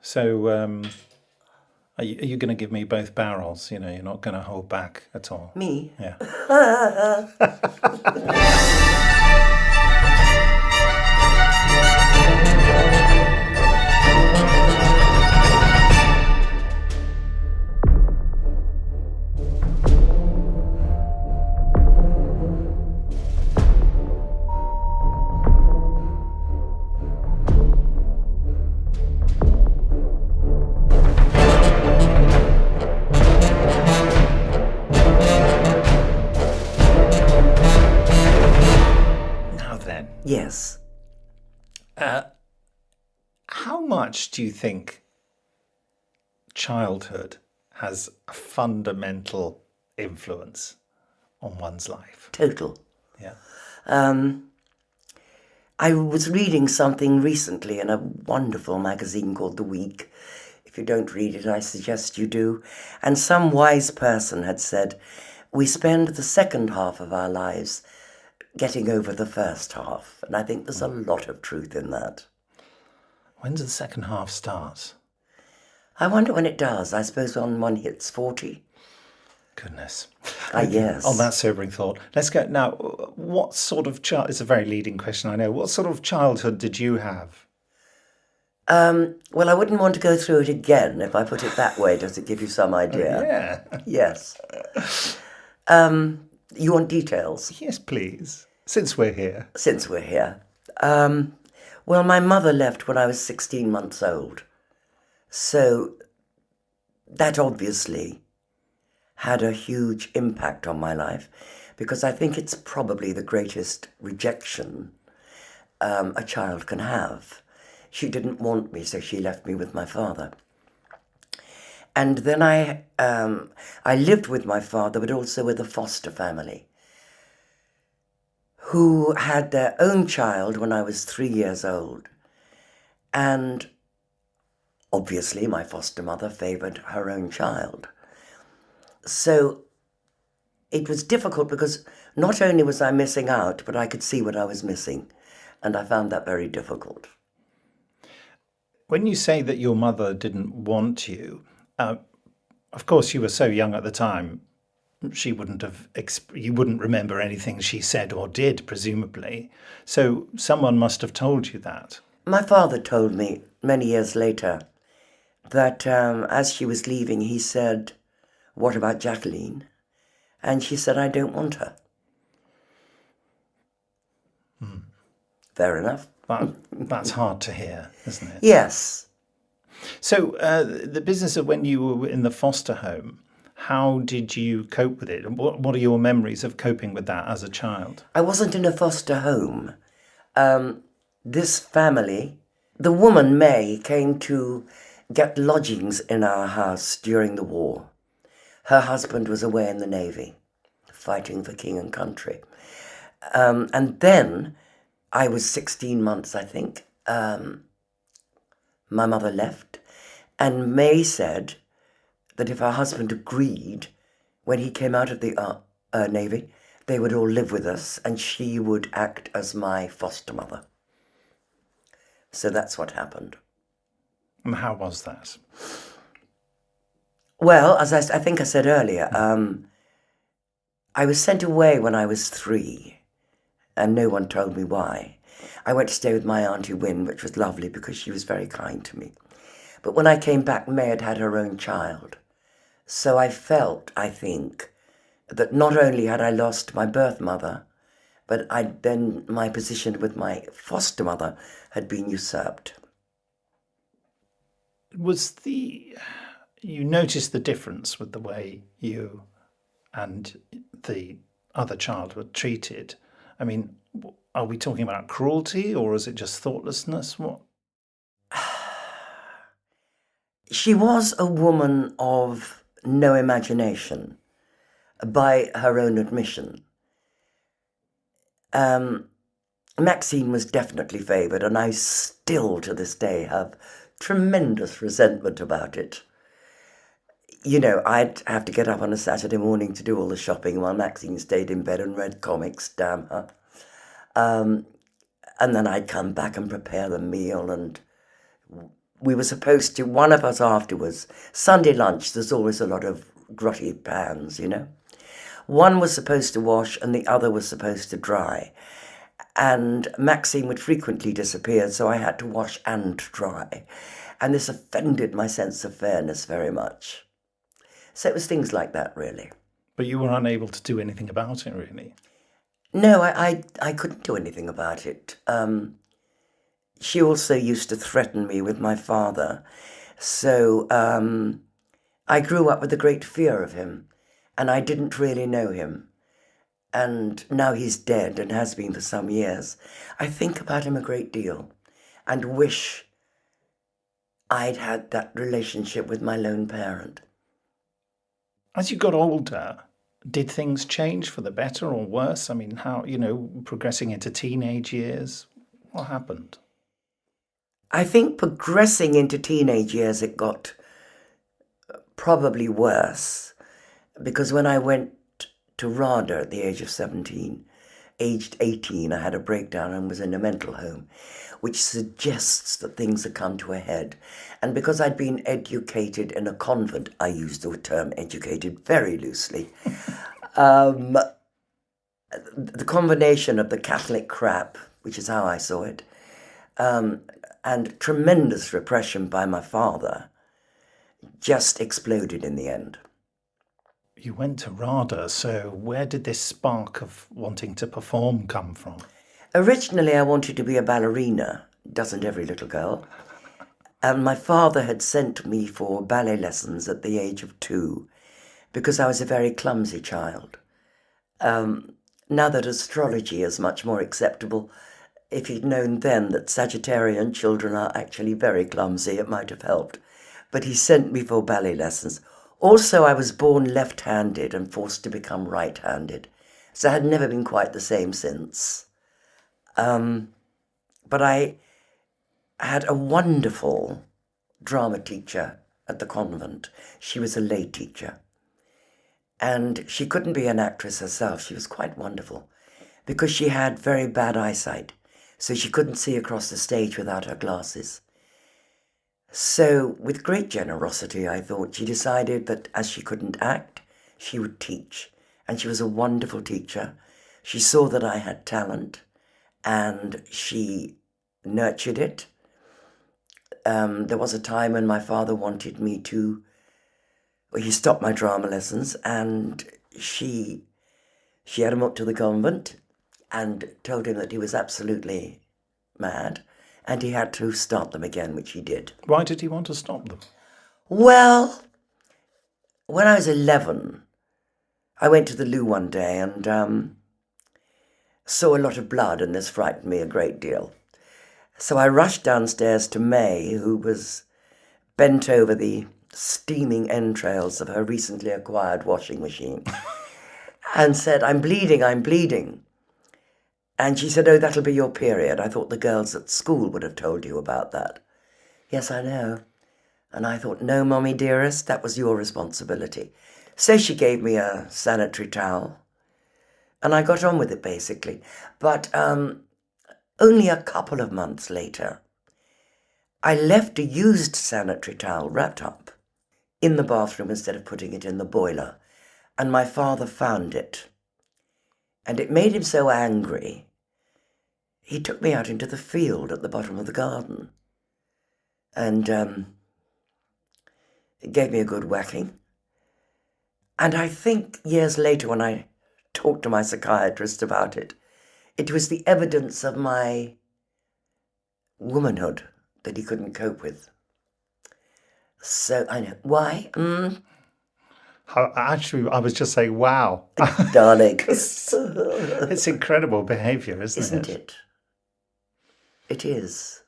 So, are you going to give me both barrels? You're not going to hold back at all. Me? Yeah. Now then, Yes. how much do you think childhood has a fundamental influence on one's life? Total. Yeah. I was reading something recently in a wonderful magazine called The Week. If you don't read it, I suggest you do. And some wise person had said, we spend the second half of our lives getting over the first half. And I think there's a lot of truth in that. When does the second half start? I wonder when it does. I suppose when one hits 40. Goodness. Yes. On that sobering thought, let's go. Now, what sort of child, it's a very leading question, I know. What sort of childhood did you have? Well, I wouldn't want to go through it again, if I put it that way. Does it give you some idea? Yeah. Yes. You want details? Yes, please. Since we're here. Since we're here. Well, my mother left when I was 16 months old. So that obviously had a huge impact on my life, because I think it's probably the greatest rejection a child can have. She didn't want me, so she left me with my father. And then I lived with my father, but also with a foster family who had their own child when I was 3 years old. And obviously my foster mother favoured her own child. So it was difficult because not only was I missing out, but I could see what I was missing. And I found that very difficult. When you say that your mother didn't want you, of course you were so young at the time, you wouldn't remember anything she said or did, presumably. So someone must have told you that. My father told me many years later that as she was leaving, he said, "What about Jacqueline?" And she said, "I don't want her." Fair enough. That's hard to hear, isn't it? Yes. So the business of when you were in the foster home, how did you cope with it? What are your memories of coping with that as a child? I wasn't in a foster home. This family, the woman May, came to get lodgings in our house during the war. Her husband was away in the Navy, fighting for king and country. And then I was 16 months, I think. My mother left, and May said that if her husband agreed, when he came out of the Navy, they would all live with us, and she would act as my foster mother. So that's what happened. And how was that? Well, as I think I said earlier, I was sent away when I was 3, and no one told me why. I went to stay with my Auntie Wynne, which was lovely because she was very kind to me. But when I came back, May had had her own child. So I felt, I think, that not only had I lost my birth mother, but then my position with my foster mother had been usurped. You noticed the difference with the way you and the other child were treated? I mean, are we talking about cruelty, or is it just thoughtlessness? What? She was a woman of no imagination, by her own admission. Maxine was definitely favoured, and I still to this day have tremendous resentment about it. You know, I'd have to get up on a Saturday morning to do all the shopping while Maxine stayed in bed and read comics, damn her. And then I'd come back and prepare the meal and we were supposed to, one of us afterwards, Sunday lunch, there's always a lot of grotty pans, you know. One was supposed to wash and the other was supposed to dry. And Maxine would frequently disappear, so I had to wash and dry. And this offended my sense of fairness very much. So it was things like that, really. But you were unable to do anything about it, really. No, I couldn't do anything about it. She also used to threaten me with my father. So I grew up with a great fear of him, and I didn't really know him. And now he's dead and has been for some years. I think about him a great deal and wish I'd had that relationship with my lone parent. As you got older, did things change for the better or worse? I mean, how, progressing into teenage years, what happened? I think progressing into teenage years, it got probably worse, because when I went to RADA at the age of 17, aged 18, I had a breakdown and was in a mental home, which suggests that things had come to a head. And because I'd been educated in a convent, I use the term educated very loosely, the combination of the Catholic crap, which is how I saw it, and tremendous repression by my father, just exploded in the end. You went to RADA, so where did this spark of wanting to perform come from? Originally, I wanted to be a ballerina, doesn't every little girl? And my father had sent me for ballet lessons at the age of 2 because I was a very clumsy child. Now that astrology is much more acceptable, if he'd known then that Sagittarian children are actually very clumsy, it might have helped. But he sent me for ballet lessons. Also, I was born left-handed and forced to become right-handed, so I had never been quite the same since. But I had a wonderful drama teacher at the convent. She was a lay teacher. And she couldn't be an actress herself. She was quite wonderful because she had very bad eyesight, so she couldn't see across the stage without her glasses. So, with great generosity, I thought, she decided that as she couldn't act, she would teach. And she was a wonderful teacher. She saw that I had talent, and she nurtured it. There was a time when my father wanted me to... Well, he stopped my drama lessons, and she had him up to the convent and told him that he was absolutely mad. And he had to start them again, which he did. Why did he want to stop them? Well, when I was 11, I went to the loo one day and saw a lot of blood, and this frightened me a great deal. So I rushed downstairs to May, who was bent over the steaming entrails of her recently acquired washing machine, and said, "I'm bleeding, I'm bleeding." And she said, "Oh, that'll be your period. I thought the girls at school would have told you about that." "Yes, I know." And I thought, "No, Mommy dearest, that was your responsibility." So she gave me a sanitary towel, and I got on with it, basically. But only a couple of months later, I left a used sanitary towel wrapped up in the bathroom instead of putting it in the boiler, and my father found it. And it made him so angry, he took me out into the field at the bottom of the garden and gave me a good whacking. And I think years later, when I talked to my psychiatrist about it, it was the evidence of my womanhood that he couldn't cope with. So I know. Why? Actually, I was just saying, wow. Darling. It's incredible behaviour, Isn't it? It is.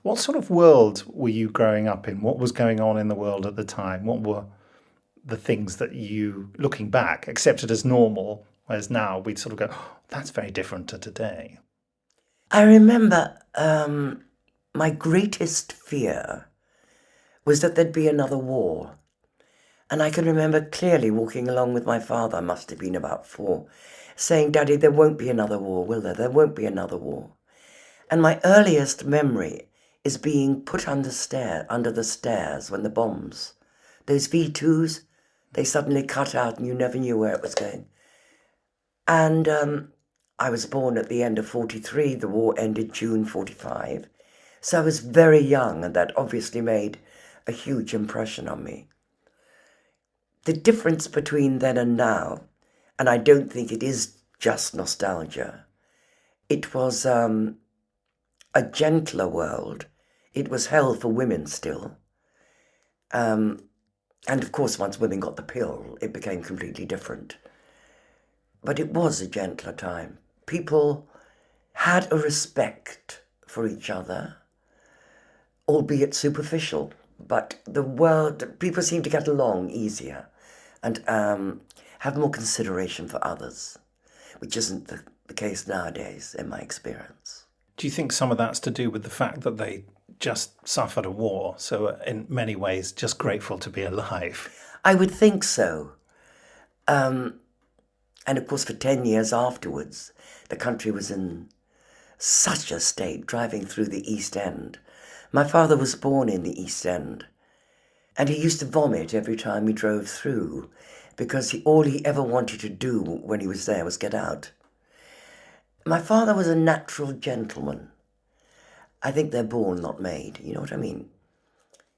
What sort of world were you growing up in? What was going on in the world at the time? What were the things that you, looking back, accepted as normal, whereas now we'd sort of go, oh, that's very different to today? I remember my greatest fear was that there'd be another war. And I can remember clearly walking along with my father, I must have been about 4, saying, "Daddy, there won't be another war, will there? There won't be another war." And my earliest memory is being put under the stairs when the bombs, those V2s, they suddenly cut out and you never knew where it was going. And I was born at the end of 43, the war ended June 45. So I was very young, and that obviously made a huge impression on me. The difference between then and now, and I don't think it is just nostalgia, it was a gentler world. It was hell for women still. And of course, once women got the pill, it became completely different. But it was a gentler time. People had a respect for each other, albeit superficial, but people seem to get along easier and have more consideration for others, which isn't the case nowadays, in my experience. Do you think some of that's to do with the fact that they just suffered a war, so in many ways just grateful to be alive? I would think so. And of course, for 10 years afterwards, the country was in such a state, driving through the East End. My father was born in the East End, and he used to vomit every time he drove through, because all he ever wanted to do when he was there was get out. My father was a natural gentleman. I think they're born, not made. You know what I mean?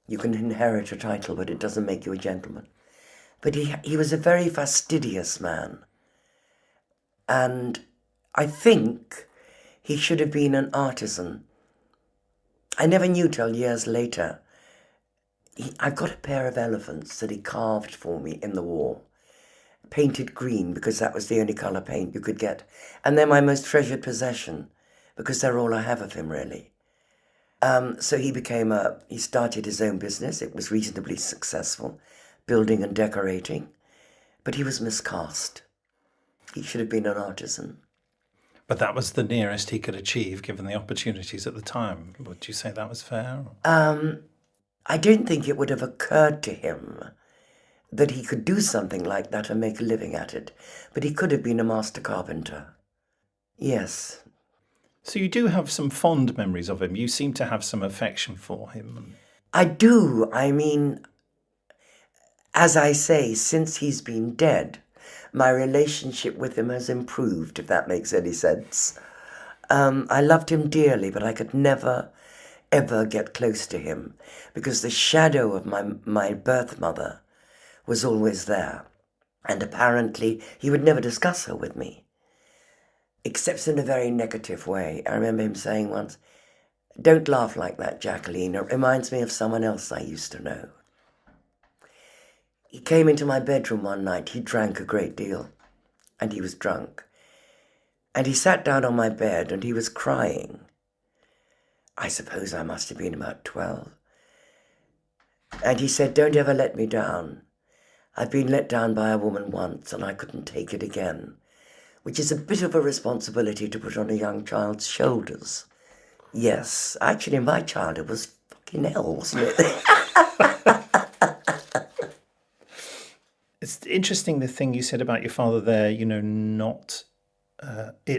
You can inherit a title, but it doesn't make you a gentleman. But he was a very fastidious man. And I think he should have been an artisan. I never knew till years later. I've got a pair of elephants that he carved for me in the war. Painted green, because that was the only colour paint you could get. And they're my most treasured possession, because they're all I have of him, really. So he started his own business. It was reasonably successful, building and decorating. But he was miscast. He should have been an artisan. But that was the nearest he could achieve, given the opportunities at the time. Would you say that was fair? I don't think it would have occurred to him that he could do something like that and make a living at it. But he could have been a master carpenter. Yes. So you do have some fond memories of him. You seem to have some affection for him. I do. I mean, as I say, since he's been dead, my relationship with him has improved, if that makes any sense. I loved him dearly, but I could never, ever get close to him because the shadow of my birth mother was always there. And apparently he would never discuss her with me, except in a very negative way. I remember him saying once, "Don't laugh like that, Jacqueline. It reminds me of someone else I used to know." He came into my bedroom one night. He drank a great deal, and he was drunk. And he sat down on my bed, and he was crying. I suppose I must have been about 12. And he said, "Don't ever let me down. I've been let down by a woman once, and I couldn't take it again," which is a bit of a responsibility to put on a young child's shoulders. Yes, actually, my childhood was fucking hell, wasn't it? It's interesting the thing you said about your father there, it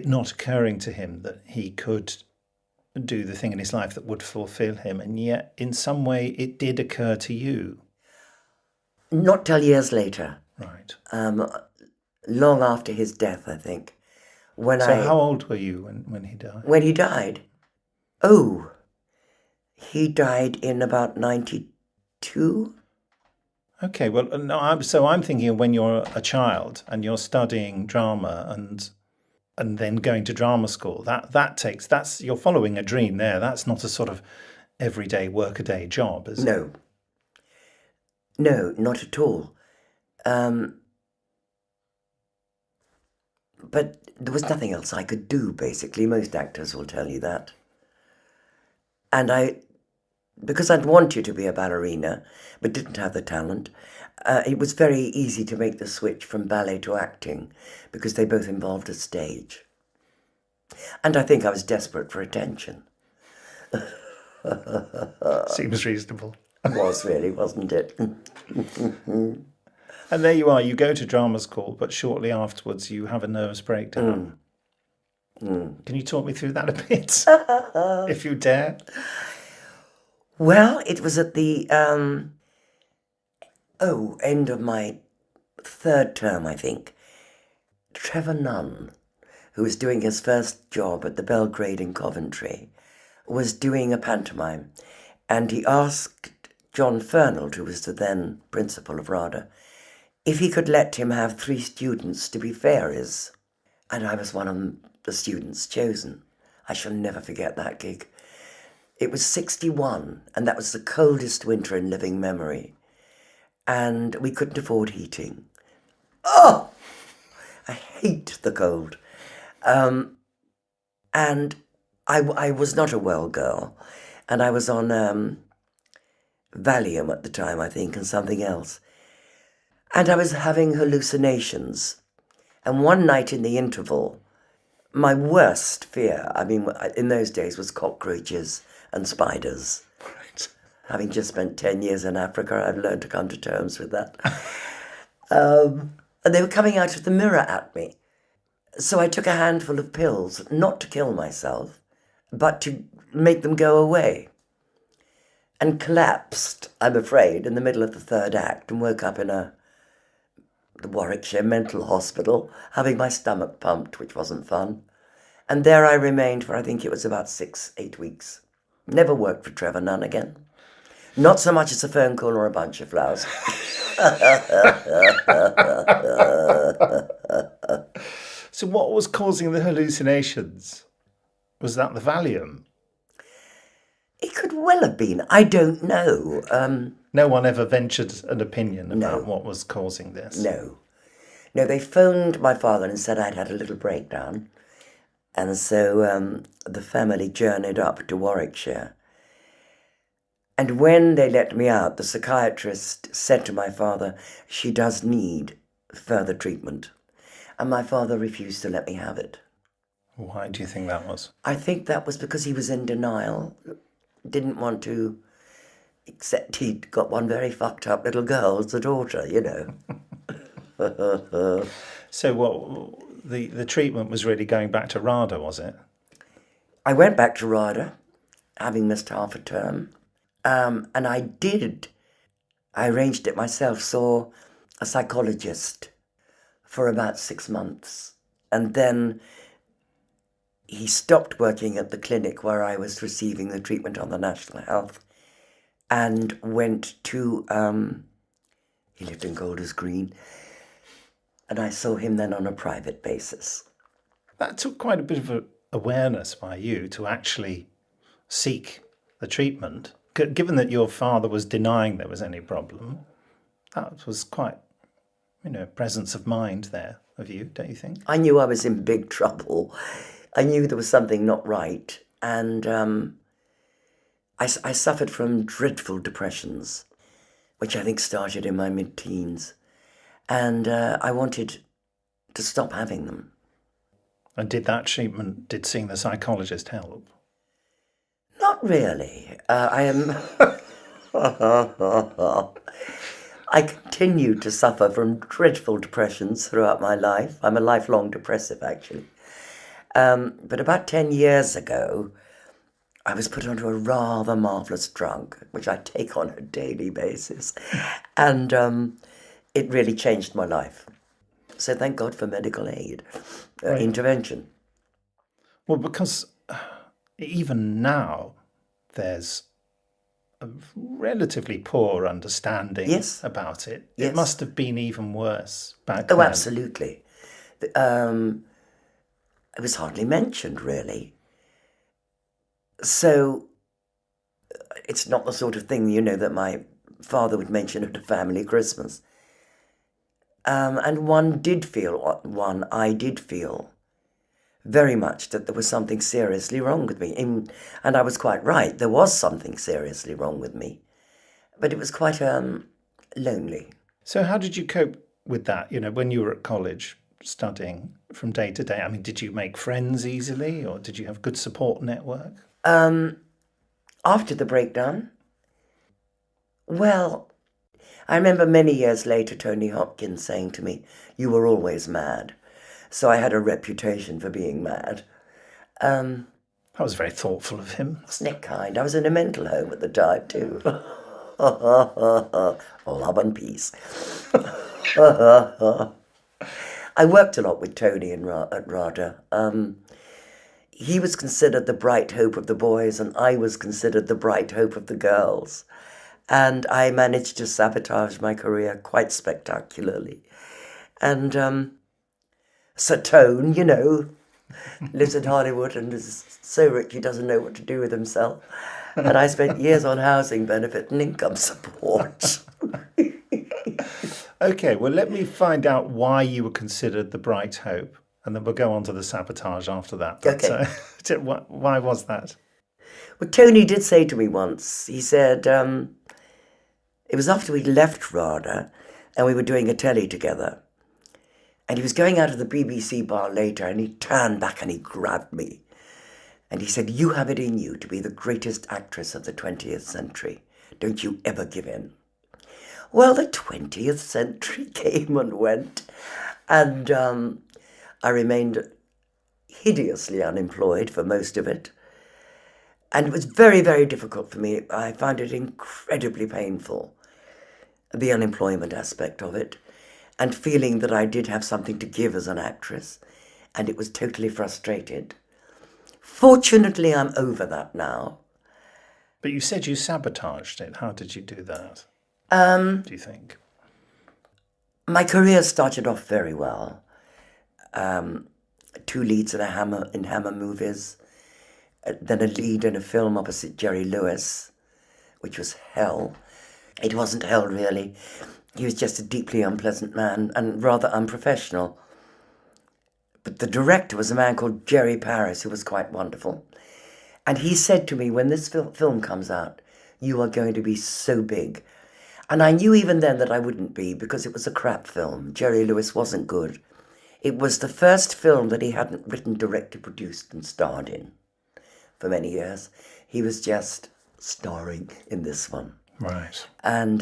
not occurring to him that he could do the thing in his life that would fulfill him. And yet, in some way, it did occur to you. Not till years later. Right. Long after his death, I think. How old were you when he died? When he died? Oh, he died in about 92. Okay, well, no, I'm thinking of when you're a child and you're studying drama and then going to drama school. You're following a dream there. That's not a sort of everyday workaday job, is it? No, not at all. But there was nothing else I could do, basically. Most actors will tell you that. And because I'd wanted to be a ballerina, but didn't have the talent, it was very easy to make the switch from ballet to acting, because they both involved a stage. And I think I was desperate for attention. Seems reasonable. Was really, wasn't it? And there you are, you go to drama school, but shortly afterwards you have a nervous breakdown. Can you talk me through that a bit, if you dare? Well, it was at the end of my third term, I think. Trevor Nunn, who was doing his first job at the Belgrade in Coventry, was doing a pantomime, and he asked John Fernald, who was the then principal of RADA, if he could let him have 3 students to be fairies. And I was one of the students chosen. I shall never forget that gig. It was 61, and that was the coldest winter in living memory. And we couldn't afford heating. Oh! I hate the cold. And I was not a well girl. And I was on Valium at the time, I think, and something else. And I was having hallucinations. And one night in the interval, my worst fear, I mean, in those days, was cockroaches and spiders. Right. Having just spent 10 years in Africa, I've learned to come to terms with that. And they were coming out of the mirror at me. So I took a handful of pills, not to kill myself, but to make them go away. And collapsed, I'm afraid, in the middle of the third act and woke up in the Warwickshire Mental Hospital, having my stomach pumped, which wasn't fun. And there I remained for, I think it was about 6-8 weeks. Never worked for Trevor Nunn again. Not so much as a phone call or a bunch of flowers. So what was causing the hallucinations? Was that the Valium? It could well have been. I don't know. No one ever ventured an opinion about No. what was causing this? No, they phoned my father and said I'd had a little breakdown. And so the family journeyed up to Warwickshire. And when they let me out, the psychiatrist said to my father, she does need further treatment. And my father refused to let me have it. Why do you think that was? I think that was because he was in denial, didn't want to accept he'd got one very fucked up little girl as a daughter, you know. So what, the treatment was really going back to RADA, was it? I went back to RADA, having missed half a term, and I arranged it myself, saw a psychologist for about 6 months, and then he stopped working at the clinic where I was receiving the treatment on the National Health and went to, he lived in Golders Green, and I saw him then on a private basis. That took quite a bit of awareness by you to actually seek the treatment. Given that your father was denying there was any problem, that was quite, presence of mind there of you, don't you think? I knew I was in big trouble. I knew there was something not right, and I suffered from dreadful depressions, which I think started in my mid-teens, and I wanted to stop having them. And did that treatment, did seeing the psychologist help? Not really. I continued to suffer from dreadful depressions throughout my life. I'm a lifelong depressive, actually. But about 10 years ago, I was put onto a rather marvellous drug, which I take on a daily basis. And it really changed my life. So thank God for medical aid, intervention. Well, because even now there's a relatively poor understanding about it. Yes. It must have been even worse back then. Oh, absolutely. It was hardly mentioned, really. So it's not the sort of thing, that my father would mention at a family Christmas. And I did feel very much that there was something seriously wrong with me. And I was quite right, there was something seriously wrong with me. But it was quite lonely. So how did you cope with that, when you were at college studying from day to day? I mean, did you make friends easily, or did you have good support network? After the breakdown, well, I remember many years later Tony Hopkins saying to me, you were always mad. So I had a reputation for being mad. That was very thoughtful of him. Wasn't it kind? I was in a mental home at the time too. Love and peace. I worked a lot with Tony at RADA. He was considered the bright hope of the boys, and I was considered the bright hope of the girls. And I managed to sabotage my career quite spectacularly. And Sir Tone, lives in Hollywood and is so rich he doesn't know what to do with himself. And I spent years on housing benefit and income support. Okay, well, let me find out why you were considered the bright hope, and then we'll go on to the sabotage after that. But, Okay. Why was that? Well, Tony did say to me once, he said, it was after we'd left RADA and we were doing a telly together. And he was going out of the BBC bar later, and he turned back and he grabbed me. And he said, "You have it in you to be the greatest actress of the 20th century. Don't you ever give in." Well, the 20th century came and went, and I remained hideously unemployed for most of it. And it was very, very difficult for me. I found it incredibly painful, the unemployment aspect of it, and feeling that I did have something to give as an actress, and it was totally frustrated. Fortunately, I'm over that now. But you said you sabotaged it. How did you do that, do you think? My career started off very well. 2 leads in Hammer movies, then a lead in a film opposite Jerry Lewis, which was hell. It wasn't hell, really. He was just a deeply unpleasant man and rather unprofessional. But the director was a man called Jerry Paris, who was quite wonderful. And he said to me, "When this film comes out, you are going to be so big." And I knew even then that I wouldn't be, because it was a crap film. Jerry Lewis wasn't good. It was the first film that he hadn't written, directed, produced and starred in for many years. He was just starring in this one. Right. And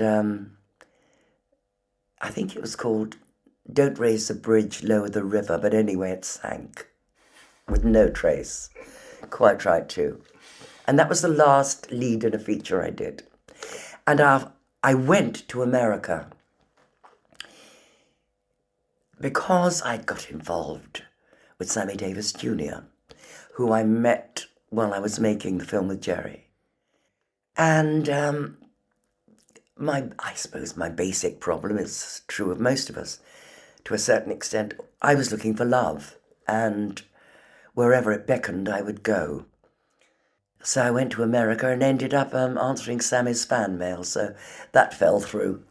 I think it was called "Don't Raise the Bridge, Lower the River," but anyway, it sank with no trace. Quite right, too. And that was the last lead in a feature I did. And I went to America because I got involved with Sammy Davis Jr., who I met while I was making the film with Jerry. And I suppose my basic problem is true of most of us. To a certain extent, I was looking for love, and wherever it beckoned, I would go. So I went to America and ended up answering Sammy's fan mail, so that fell through.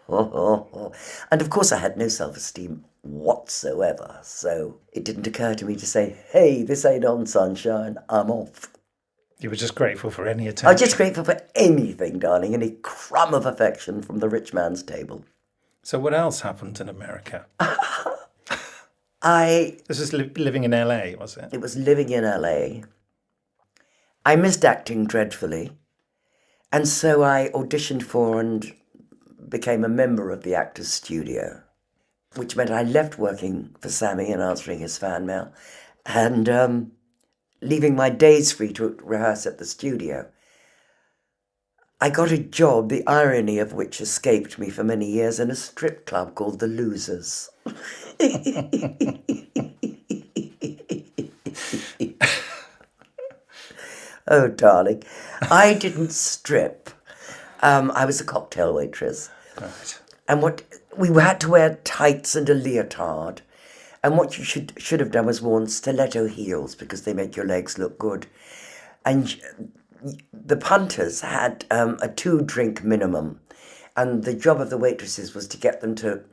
And of course I had no self-esteem whatsoever, so it didn't occur to me to say, "Hey, this ain't on, sunshine, I'm off." You were just grateful for any I attention. was just grateful for anything, darling, any crumb of affection from the rich man's table. So what else happened in America? This was living in LA, was it? It was living in LA. I missed acting dreadfully, and so I auditioned for and became a member of the Actors Studio, which meant I left working for Sammy and answering his fan mail, and leaving my days free to rehearse at the studio. I got a job, the irony of which escaped me for many years, in a strip club called The Losers. Oh, darling, I didn't strip. I was a cocktail waitress. Right. And we had to wear tights and a leotard. And what you should have done was worn stiletto heels, because they make your legs look good. And the punters had a 2-drink minimum. And the job of the waitresses was to get them to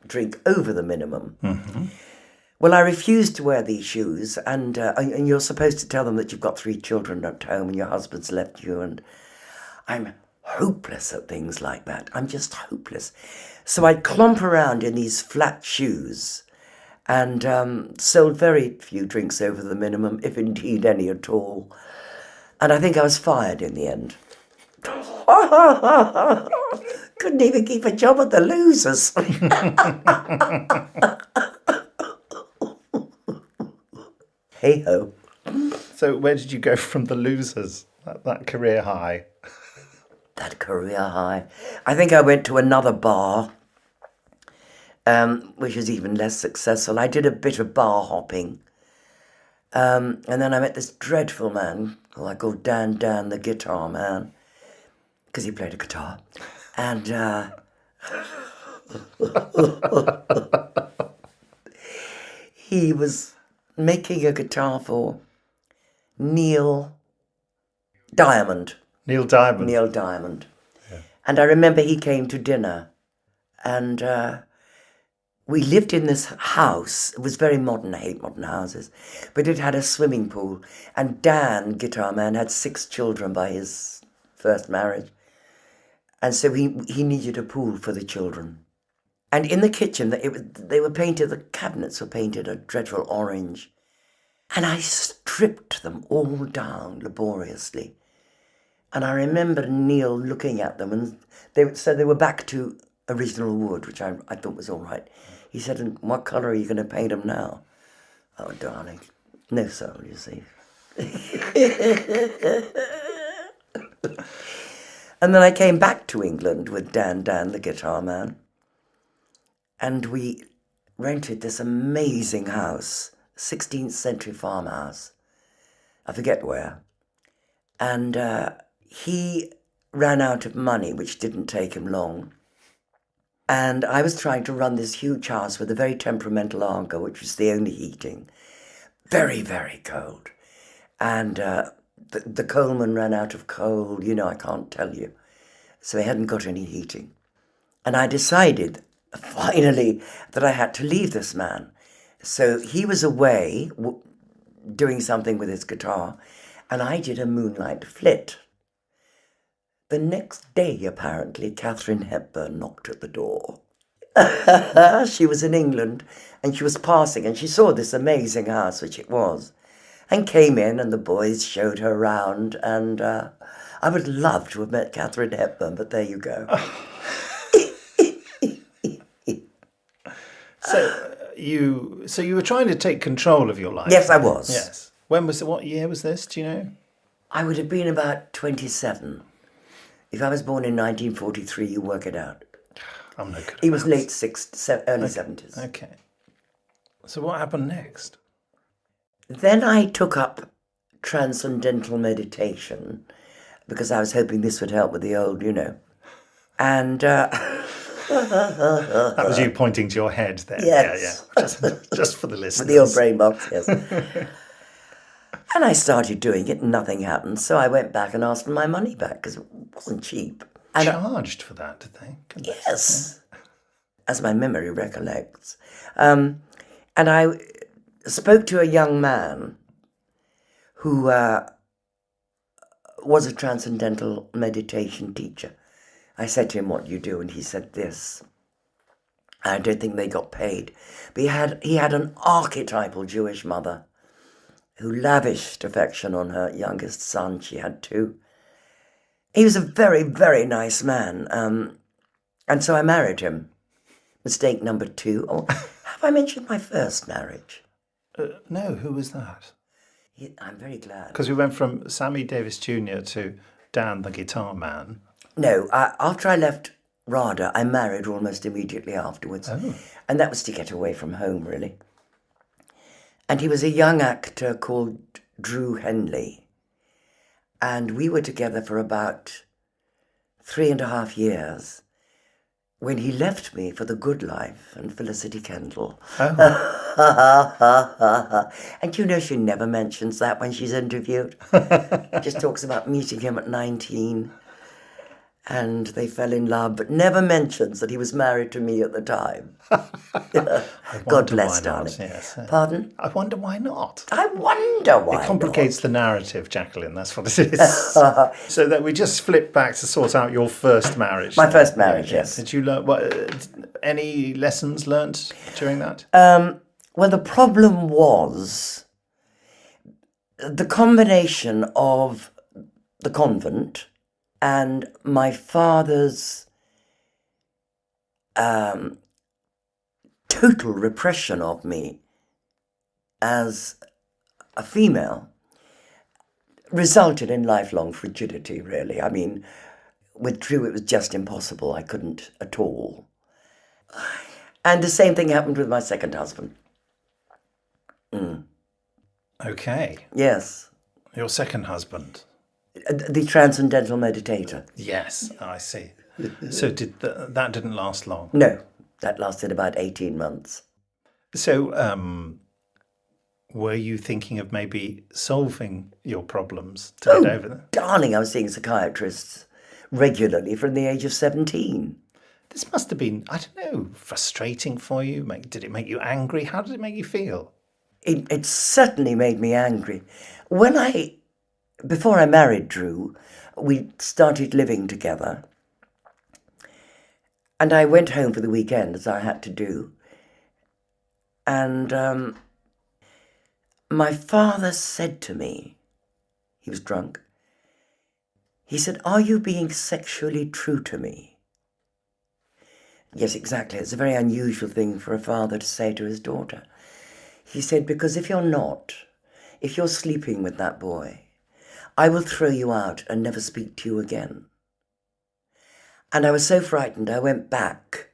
drink over the minimum. Mm-hmm. Well, I refused to wear these shoes, and you're supposed to tell them that you've got 3 children at home and your husband's left you, and I'm hopeless at things like that. I'm just hopeless. So I'd clomp around in these flat shoes and sold very few drinks over the minimum, if indeed any at all. And I think I was fired in the end. Couldn't even keep a job at The Losers. Hey-ho. So where did you go from the losers, that career high? That career high. I think I went to another bar, which was even less successful. I did a bit of bar hopping. And then I met this dreadful man who I called Dan, the guitar man, because he played a guitar. And he was making a guitar for Neil Diamond. Neil Diamond. Neil Diamond. Yeah. And I remember he came to dinner, and we lived in this house. It was very modern. I hate modern houses. But it had a swimming pool. And Dan, guitar man, had 6 children by his first marriage. And so he needed a pool for the children. And in the kitchen, they were painted, the cabinets were painted a dreadful orange. And I stripped them all down laboriously. And I remember Neil looking at them, and they were back to original wood, which I thought was all right. He said, "And what colour are you going to paint them now?" Oh, darling, no soul, you see. And then I came back to England with Dan, the guitar man, and we rented this amazing house, 16th century farmhouse. I forget where. And he ran out of money, which didn't take him long. And I was trying to run this huge house with a very temperamental uncle, which was the only heating. Very, very cold. And the coalman ran out of coal. I can't tell you. So he hadn't got any heating. And I decided, finally, that I had to leave this man. So he was away doing something with his guitar, and I did a moonlight flit. The next day, apparently, Katharine Hepburn knocked at the door. She was in England, and she was passing, and she saw this amazing house, which it was, and came in, and the boys showed her around, and I would love to have met Katharine Hepburn, but there you go. So you were trying to take control of your life? Yes, I was. Yes. When was it? What year was this? Do you know? I would have been about 27. If I was born in 1943, you work it out. I'm no good at He was maths. early 70s. Okay. So what happened next? Then I took up transcendental meditation because I was hoping this would help with the old, And That was you pointing to your head there. Yes. Yeah. Just for the listeners. with the old brain box, yes. And I started doing it and nothing happened. So I went back and asked for my money back because it wasn't cheap. And Charged for that, did they? Goodness. Yes, as my memory recollects. And I spoke to a young man who was a transcendental meditation teacher. I said to him, "What do you do?" And he said this. I don't think they got paid. But he had an archetypal Jewish mother who lavished affection on her youngest son. She had 2. He was a very, very nice man. And so I married him. Mistake number 2. Oh, have I mentioned my first marriage? No, who was that? I'm very glad. Because we went from Sammy Davis Jr. to Dan the guitar man. No, after I left RADA, I married almost immediately afterwards. Oh. And that was to get away from home, really. And he was a young actor called Drew Henley. And we were together for about 3.5 years when he left me for The Good Life and Felicity Kendall. Oh. And she never mentions that when she's interviewed. Just talks about meeting him at 19 and they fell in love, but never mentions that he was married to me at the time. God bless, darling. Yes. Pardon? I wonder why not. I wonder why. It complicates the narrative, Jacqueline. That's what it is. So that we just flip back to sort out your first marriage. My first marriage, yes. Did you learn any lessons learnt during that? Well, the problem was the combination of the convent and my father's total repression of me as a female resulted in lifelong frigidity, really. I mean, with Drew, it was just impossible. I couldn't at all. And the same thing happened with my second husband. Okay. Yes. Your second husband. The transcendental meditator. Yes, I see. So that didn't last long? No, that lasted about 18 months. So were you thinking of maybe solving your problems to get over them? Darling, I was seeing psychiatrists regularly from the age of 17. This must have been, I don't know, frustrating for you. Did it make you angry? How did it make you feel? It certainly made me angry. Before I married Drew, we started living together. And I went home for the weekend, as I had to do. And my father said to me, he was drunk, he said, "Are you being sexually true to me?" Yes, exactly. It's a very unusual thing for a father to say to his daughter. He said, "Because if you're not, if you're sleeping with that boy, I will throw you out and never speak to you again." And I was so frightened, I went back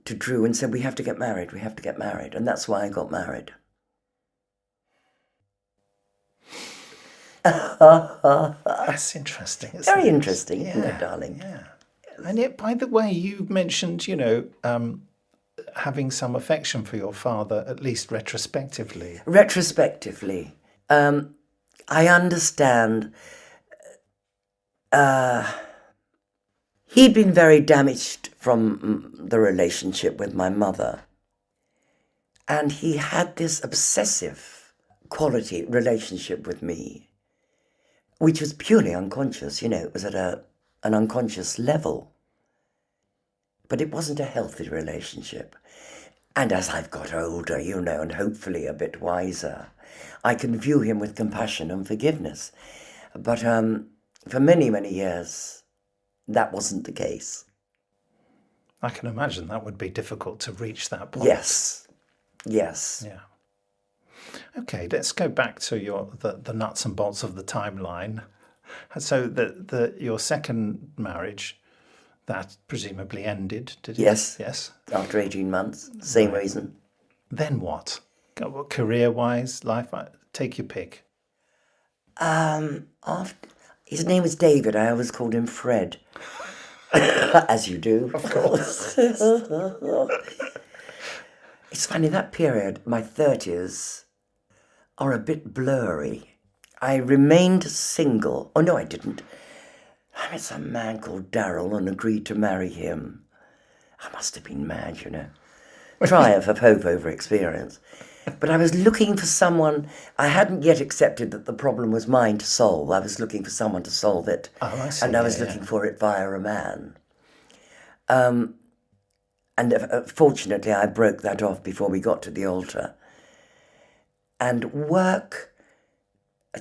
to Drew and said, "We have to get married, we have to get married." And that's why I got married. That's interesting. Very interesting, isn't it, darling? Yeah. And yet, by the way, you mentioned, having some affection for your father, at least retrospectively. Retrospectively, I understand he'd been very damaged from the relationship with my mother. And he had this obsessive quality relationship with me, which was purely unconscious. It was at an unconscious level. But it wasn't a healthy relationship. And as I've got older, and hopefully a bit wiser, I can view him with compassion and forgiveness. But for many, many years, that wasn't the case. I can imagine that would be difficult to reach that point. Yes. Yeah. Okay, let's go back to the nuts and bolts of the timeline. So your second marriage, that presumably ended, did it? Yes. Yes. After 18 months, same reason. Then what? Career-wise, life? Take your pick. His name was David. I always called him Fred. As you do, of course. It's funny, that period, my 30s, are a bit blurry. I remained single. Oh, no, I didn't. I met some man called Darryl and agreed to marry him. I must have been mad, Triumph of hope over experience. But I was looking for someone. I hadn't yet accepted that the problem was mine to solve. I was looking for someone to solve it. Oh, I see. And I was looking for it via a man. Fortunately, I broke that off before we got to the altar. And work, I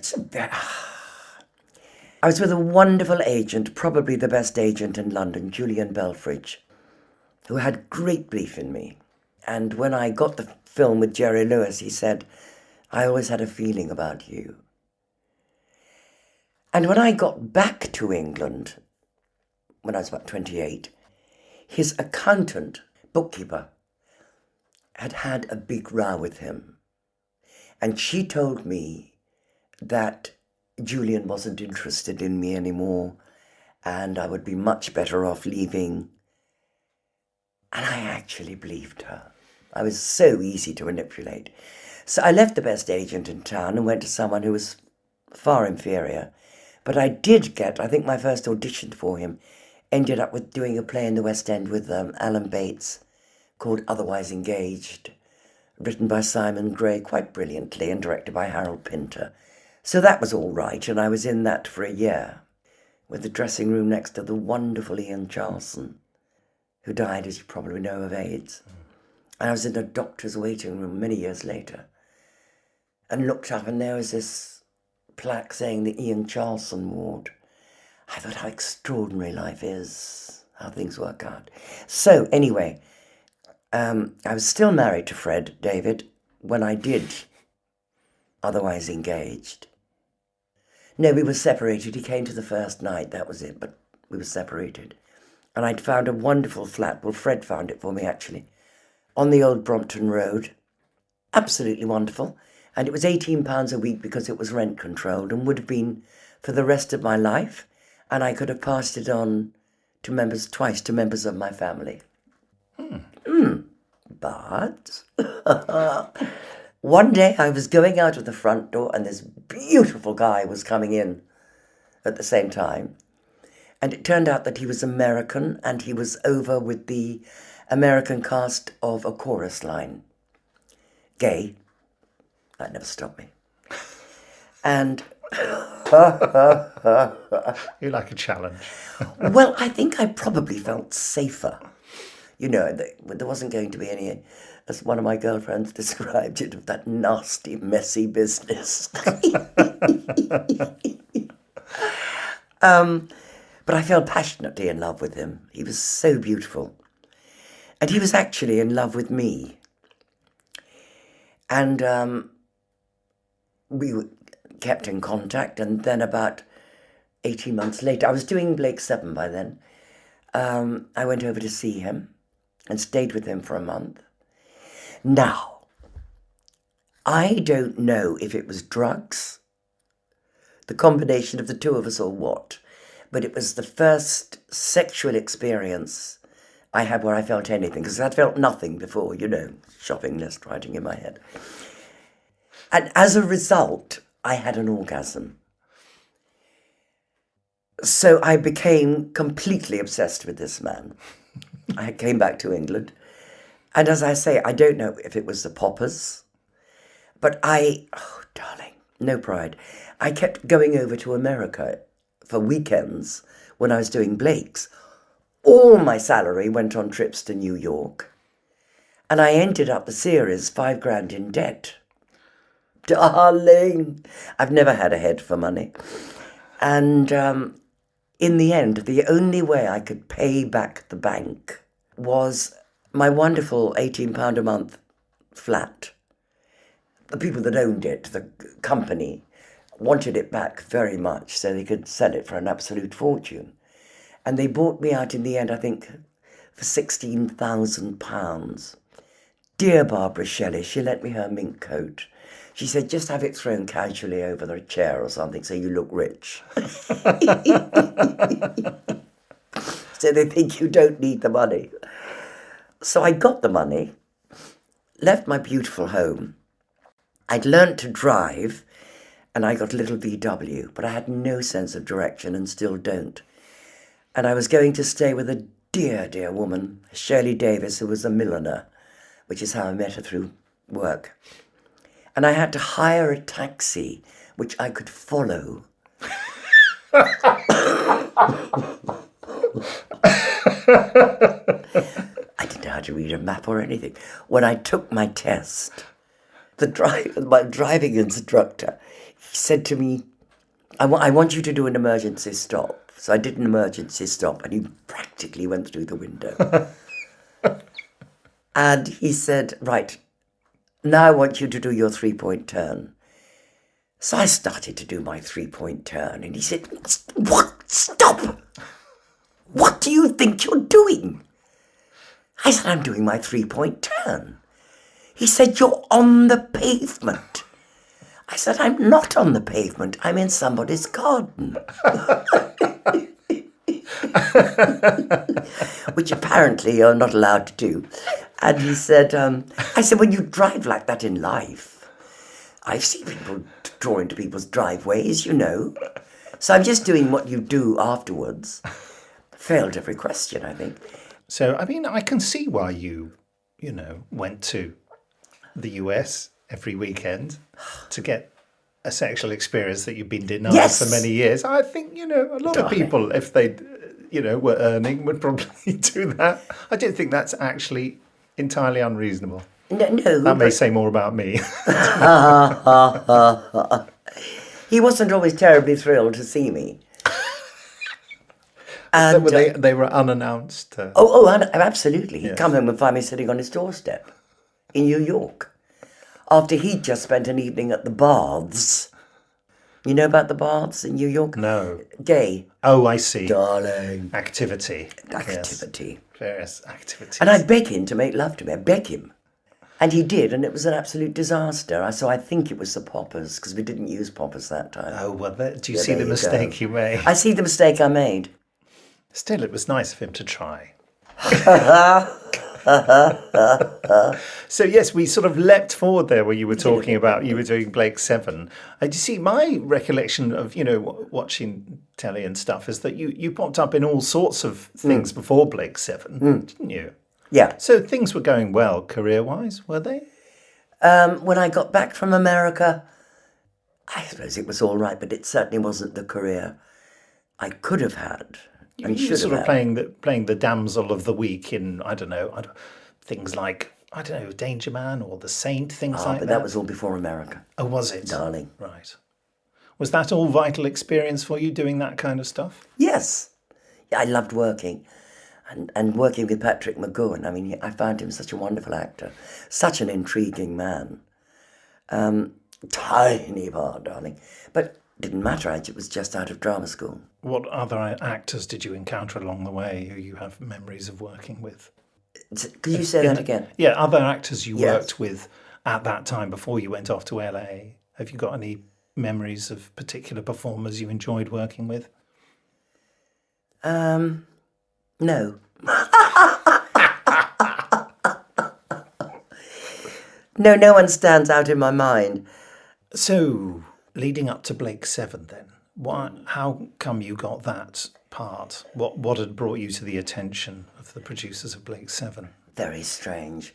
was with a wonderful agent, probably the best agent in London, Julian Belfridge, who had great belief in me. And when I got the film with Jerry Lewis, he said, "I always had a feeling about you." And when I got back to England, when I was about 28, his accountant, bookkeeper, had a big row with him. And she told me that Julian wasn't interested in me anymore and I would be much better off leaving. And I actually believed her. I was so easy to manipulate. So I left the best agent in town and went to someone who was far inferior. But I did get, I think my first audition for him ended up with doing a play in the West End with Alan Bates called Otherwise Engaged, written by Simon Gray quite brilliantly and directed by Harold Pinter. So that was all right, and I was in that for a year, with the dressing room next to the wonderful Ian Charleson, who died, as you probably know, of AIDS. And I was in a doctor's waiting room many years later and looked up and there was this plaque saying the Ian Charleson ward. I thought how extraordinary life is, how things work out. So anyway, I was still married to Fred, David, when I did Otherwise Engaged. No, we were separated. He came to the first night, that was it, but we were separated. And I'd found a wonderful flat. Well, Fred found it for me, actually, on the old Brompton Road. Absolutely wonderful. And it was £18 a week because it was rent controlled and would have been for the rest of my life. And I could have passed it on to members of my family. But one day I was going out of the front door and this beautiful guy was coming in at the same time. And it turned out that he was American and he was over with the American cast of A Chorus Line. Gay. That never stopped me. And You like a challenge. well, I think I probably felt safer. You know, there wasn't going to be any, as one of my girlfriends described it, of that nasty, messy business. But I fell passionately in love with him. He was so beautiful. And he was actually in love with me. And we kept in contact, and then about 18 months later, I was doing Blake 7 by then, I went over to see him and stayed with him for a month. Now, I don't know if it was drugs, the combination of the two of us, or what, but it was the first sexual experience I had where I felt anything, because I'd felt nothing before, you know, shopping list writing in my head. And as a result, I had an orgasm. So I became completely obsessed with this man. I came back to England. And as I say, I don't know if it was the poppers, but oh, darling, no pride. I kept going over to America for weekends when I was doing Blake's. All my salary went on trips to New York. And I ended up the series £5,000 in debt. Darling, I've never had a head for money. And in the end, the only way I could pay back the bank was my wonderful £18 a month flat. The people that owned it, the company, wanted it back very much so they could sell it for an absolute fortune. And they bought me out in the end, I think, for £16,000. Dear Barbara Shelley, she lent me her mink coat. She said, just have it thrown casually over the chair or something so you look rich. So they think you don't need the money. So I got the money, left my beautiful home. I'd learnt to drive and I got a little VW, but I had no sense of direction and still don't. And I was going to stay with a dear, dear woman, Shirley Davis, who was a milliner, which is how I met her through work. And I had to hire a taxi, which I could follow. I didn't know how to read a map or anything. When I took my test, my driving instructor, he said to me, I want you to do an emergency stop. So I did an emergency stop, and he practically went through the window. And he said, right, now I want you to do your 3-point turn. So I started to do my 3-point turn, and he said, what? Stop! What do you think you're doing? I said, I'm doing my 3-point turn. He said, you're on the pavement. I said, I'm not on the pavement. I'm in somebody's garden. Which apparently you're not allowed to do. And he said, I said, when you drive like that in life, I've seen people draw into people's driveways, you know. So I'm just doing what you do afterwards. Failed every question, I think. So, I mean, I can see why you went to the US every weekend to get a sexual experience that you've been denied Yes. for many years. I think, a lot of people, if they, were earning, would probably do that. I don't think that's actually entirely unreasonable. No. That may say more about me. He wasn't always terribly thrilled to see me. So And they were unannounced. Absolutely. He'd come home and find me sitting on his doorstep in New York after he'd just spent an evening at the baths You know about the baths in New York? No. Gay. Oh, I see. Darling. Activity. Activity. Yes. Various activities. And I'd beg him to make love to me. I'd beg him. And he did, and it was an absolute disaster. So I think it was the poppers, because we didn't use poppers that time. Oh, well, do you see the mistake you made? I see the mistake I made. Still, it was nice of him to try. So, yes, we sort of leapt forward there where you were talking about, you were doing Blake 7. You see, my recollection of, watching telly and stuff is that you popped up in all sorts of things before Blake 7, didn't you? Yeah. So things were going well career-wise, were they? When I got back from America, I suppose it was all right, but it certainly wasn't the career I could have had and You were should sort have of had. playing the damsel of the week in, things like, Danger Man or The Saint, things like But that. that was all before America, Oh, was it? darling. Right. Was that all vital experience for you, doing that kind of stuff? Yes. Yeah, I loved working. And working with Patrick McGowan. I mean, I found him such a wonderful actor. Such an intriguing man. Tiny part, darling. But didn't matter. I was just out of drama school. What other actors did you encounter along the way who you have memories of working with? Could you say that again? Yeah, other actors you Yes. worked with at that time before you went off to LA. Have you got any memories of particular performers you enjoyed working with? No. No one stands out in my mind. So, leading up to Blake 7 then, how come you got that part? What had brought you to the attention of the producers of Blake 7? Very strange.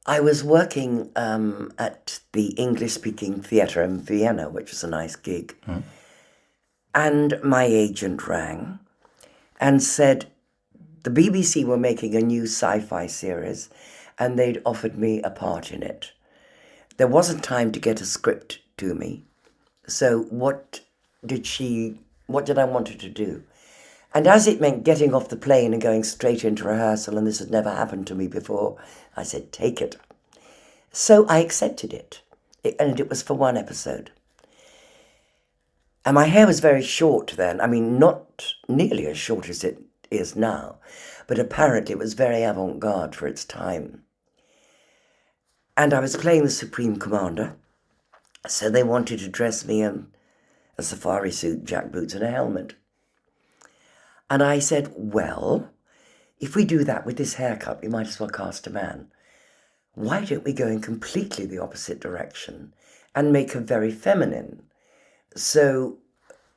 I was working at the English-speaking theatre in Vienna, which was a nice gig. And my agent rang and said the BBC were making a new sci-fi series and they'd offered me a part in it. There wasn't time to get a script to me. So what did I want her to do? And as it meant getting off the plane and going straight into rehearsal, and this had never happened to me before, I said, take it. So I accepted it. And it was for one episode. And my hair was very short then. I mean, not nearly as short as it is now, but apparently it was very avant-garde for its time. And I was playing the Supreme Commander, so they wanted to dress me in a safari suit, jackboots and a helmet. And I said, well, if we do that with this haircut, we might as well cast a man. Why don't we go in completely the opposite direction and make her very feminine? So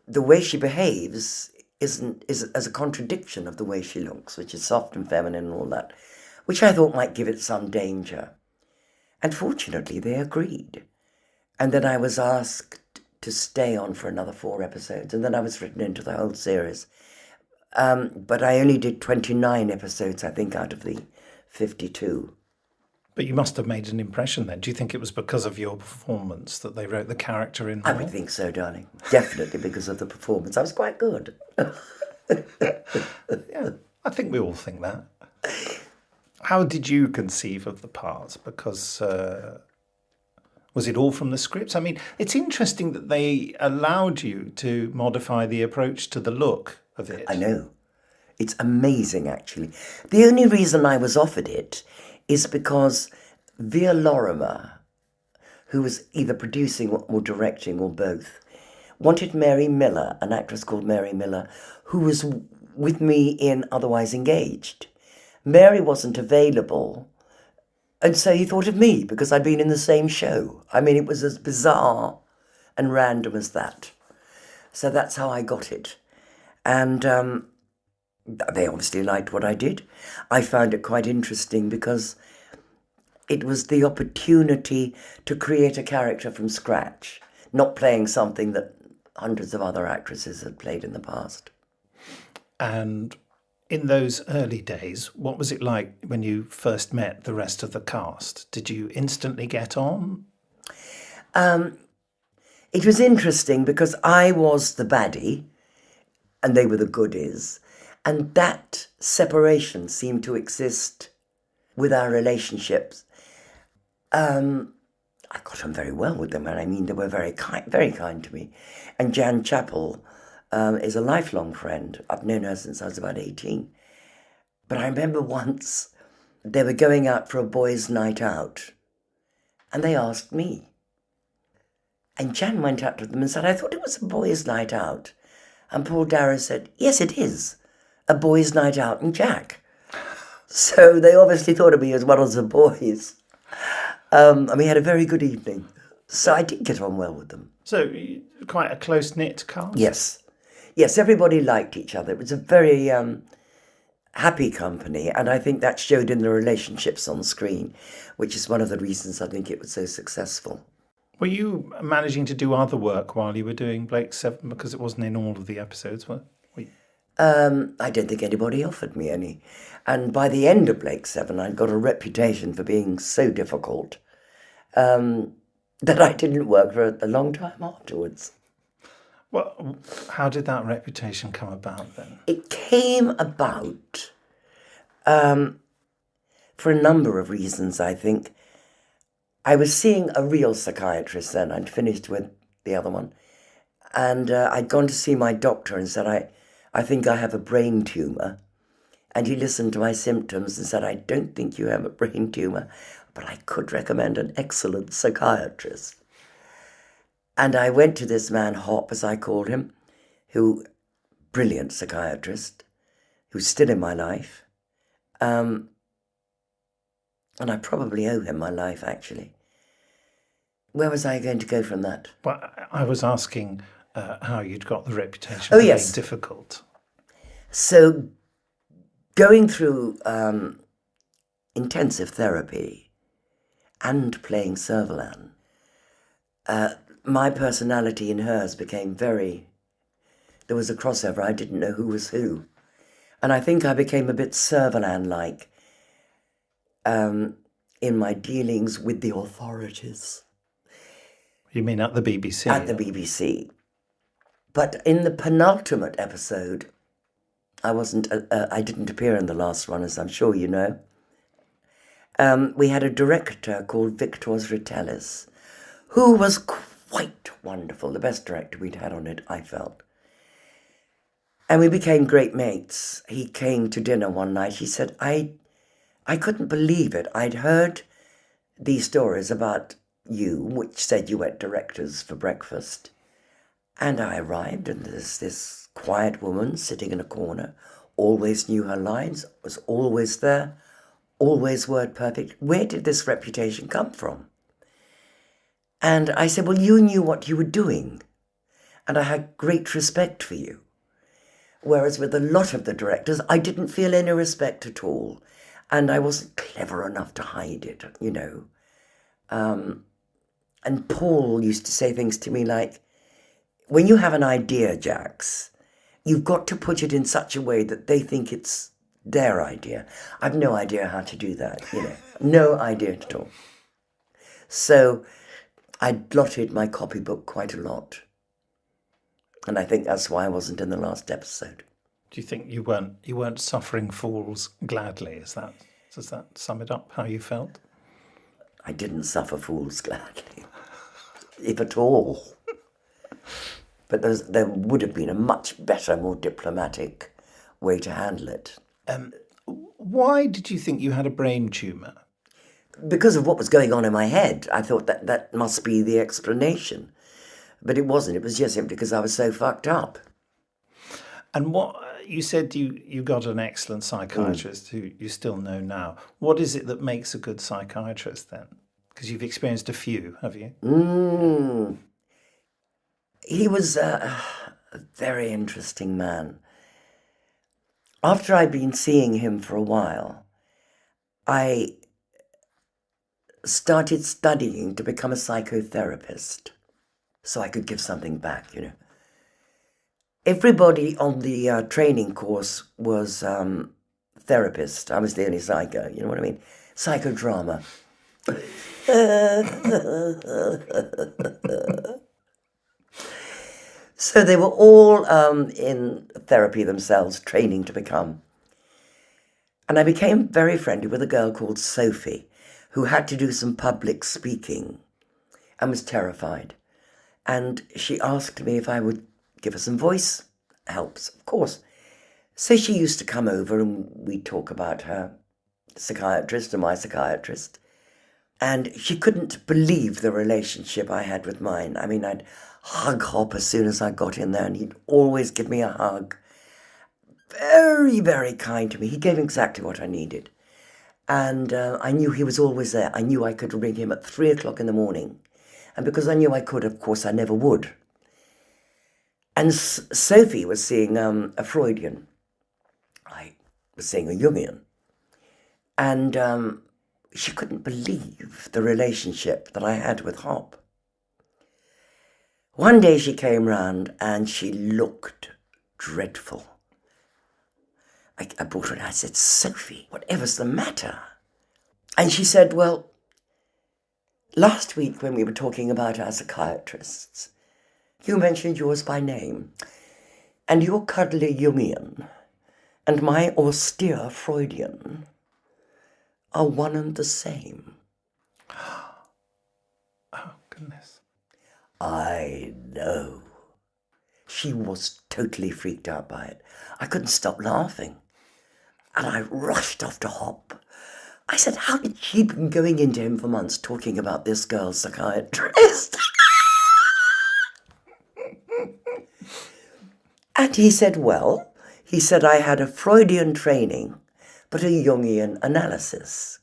the way she behaves is as a contradiction of the way she looks, which is soft and feminine and all that, which I thought might give it some danger. And fortunately, they agreed. And then I was asked to stay on for another 4 episodes, and then I was written into the whole series. But I only did 29 episodes, I think, out of the 52. But you must have made an impression then. Do you think it was because of your performance that they wrote the character in I more? would think so, darling. Definitely because of the performance. I was quite good. Yeah, I think we all think that. How did you conceive of the part? Because was it all from the script? I mean, it's interesting that they allowed you to modify the approach to the look of it. I know. It's amazing, actually. The only reason I was offered it is because Via Lorimer, who was either producing or directing or both, wanted Mary Miller, an actress called Mary Miller, who was with me in Otherwise Engaged. Mary wasn't available, and so he thought of me because I'd been in the same show. I mean, it was as bizarre and random as that. So that's how I got it. And they obviously liked what I did. I found it quite interesting because it was the opportunity to create a character from scratch, not playing something that hundreds of other actresses had played in the past. And in those early days, what was it like when you first met the rest of the cast? Did you instantly get on? It was interesting because I was the baddie and they were the goodies. And that separation seemed to exist with our relationships. I I got on very well with them, and I mean, they were very kind to me. And Jan Chappell is a lifelong friend. I've known her since I was about 18. But I remember once they were going out for a boys' night out, and they asked me. And Jan went up to them and said, I thought it was a boys' night out. And Paul Darrow said, yes, it is. A boys' night out in Jack. So they obviously thought of me as one of the boys. And we had a very good evening. So I did get on well with them. So quite a close-knit cast? Yes. Yes, everybody liked each other. It was a very happy company. And I think that showed in the relationships on screen, which is one of the reasons I think it was so successful. Were you managing to do other work while you were doing Blake 7? Because it wasn't in all of the episodes, were you? I don't think anybody offered me any. And by the end of Blake 7, I'd got a reputation for being so difficult that I didn't work for a long time afterwards. Well, how did that reputation come about then? It came about for a number of reasons, I think. I was seeing a real psychiatrist then. I'd finished with the other one. And I'd gone to see my doctor and said, I think I have a brain tumour. And he listened to my symptoms and said, I don't think you have a brain tumour, but I could recommend an excellent psychiatrist. And I went to this man, Hop, as I called him, brilliant psychiatrist, who's still in my life. And I probably owe him my life, actually. Where was I going to go from that? Well, I was asking how you'd got the reputation Oh, for yes. being difficult. So going through intensive therapy and playing Servalan, my personality and hers became there was a crossover. I didn't know who was who. And I think I became a bit Servalan-like in my dealings with the authorities. You mean at the BBC? At the BBC. But in the penultimate episode, I didn't appear in the last one, as I'm sure you know. We had a director called Victor Ritelis, who was quite wonderful, the best director we'd had on it, I felt. And we became great mates. He came to dinner one night. He said, I couldn't believe it. I'd heard these stories about you, which said you went directors for breakfast. And I arrived, and there's this quiet woman sitting in a corner, always knew her lines, was always there, always word perfect. Where did this reputation come from? And I said, well, you knew what you were doing, and I had great respect for you. Whereas with a lot of the directors, I didn't feel any respect at all, and I wasn't clever enough to hide it, you know. And Paul used to say things to me like, when you have an idea, Jax, you've got to put it in such a way that they think it's their idea. I've no idea how to do that, you know, no idea at all. So I blotted my copybook quite a lot. And I think that's why I wasn't in the last episode. Do you think you weren't suffering fools gladly? Does that sum it up, how you felt? I didn't suffer fools gladly, if at all. But there would have been a much better, more diplomatic way to handle it. Why did you think you had a brain tumour? Because of what was going on in my head, I thought that must be the explanation. But it wasn't. It was just simply because I was so fucked up. And what you said, you got an excellent psychiatrist who you still know now. What is it that makes a good psychiatrist then? Because you've experienced a few, have you? He was a very interesting man. After I'd been seeing him for a while, I started studying to become a psychotherapist so I could give something back, you know. Everybody on the training course was therapist. I was the only psycho, you know what I mean? Psychodrama. So they were all in therapy themselves, training to become. And I became very friendly with a girl called Sophie, who had to do some public speaking. and was terrified. And she asked me if I would give her some voice helps, of course. So she used to come over and we'd talk about her psychiatrist and my psychiatrist. And she couldn't believe the relationship I had with mine. I mean, I'd hug Hop as soon as I got in there, and he'd always give me a hug. Very, very kind to me. He gave exactly what I needed. And I knew he was always there. I knew I could ring him at 3 o'clock in the morning. And because I knew I could, of course, I never would. And Sophie was seeing a Freudian. I was seeing a Jungian. And she couldn't believe the relationship that I had with Hop. One day she came round and she looked dreadful. I brought her and I said, Sophie, whatever's the matter? And she said, well, last week when we were talking about our psychiatrists, you mentioned yours by name, and your cuddly Jungian and my austere Freudian are one and the same. Oh, goodness. I know. She was totally freaked out by it. I couldn't stop laughing. And I rushed off to Hop. I said, how did she been going into him for months talking about this girl's psychiatrist? And he said, well, I had a Freudian training, but a Jungian analysis.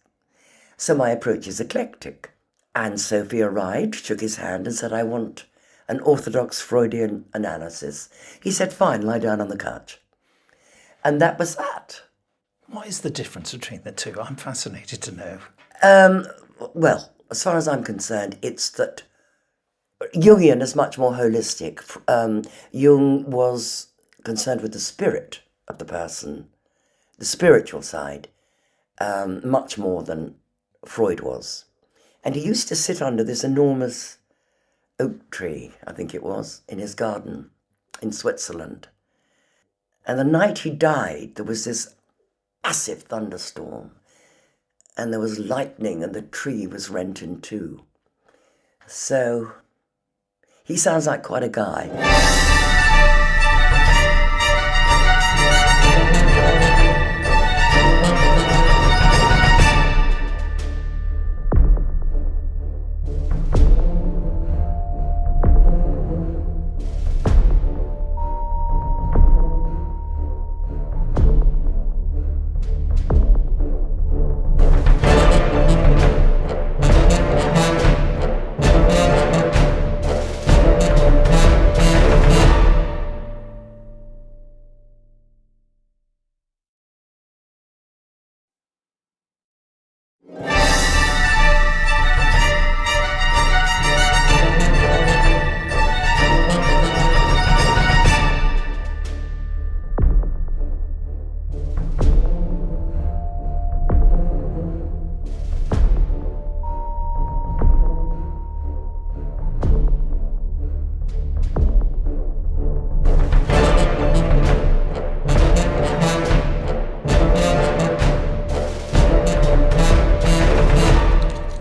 So my approach is eclectic. And Sophie arrived, shook his hand and said, I want an orthodox Freudian analysis. He said, fine, lie down on the couch. And that was that. What is the difference between the two? I'm fascinated to know. Well, as far as I'm concerned, it's that Jungian is much more holistic. Jung was concerned with the spirit of the person, the spiritual side, much more than Freud was. And he used to sit under this enormous oak tree, I think it was, in his garden in Switzerland. And the night he died, there was this massive thunderstorm, and there was lightning, and the tree was rent in two. So he sounds like quite a guy.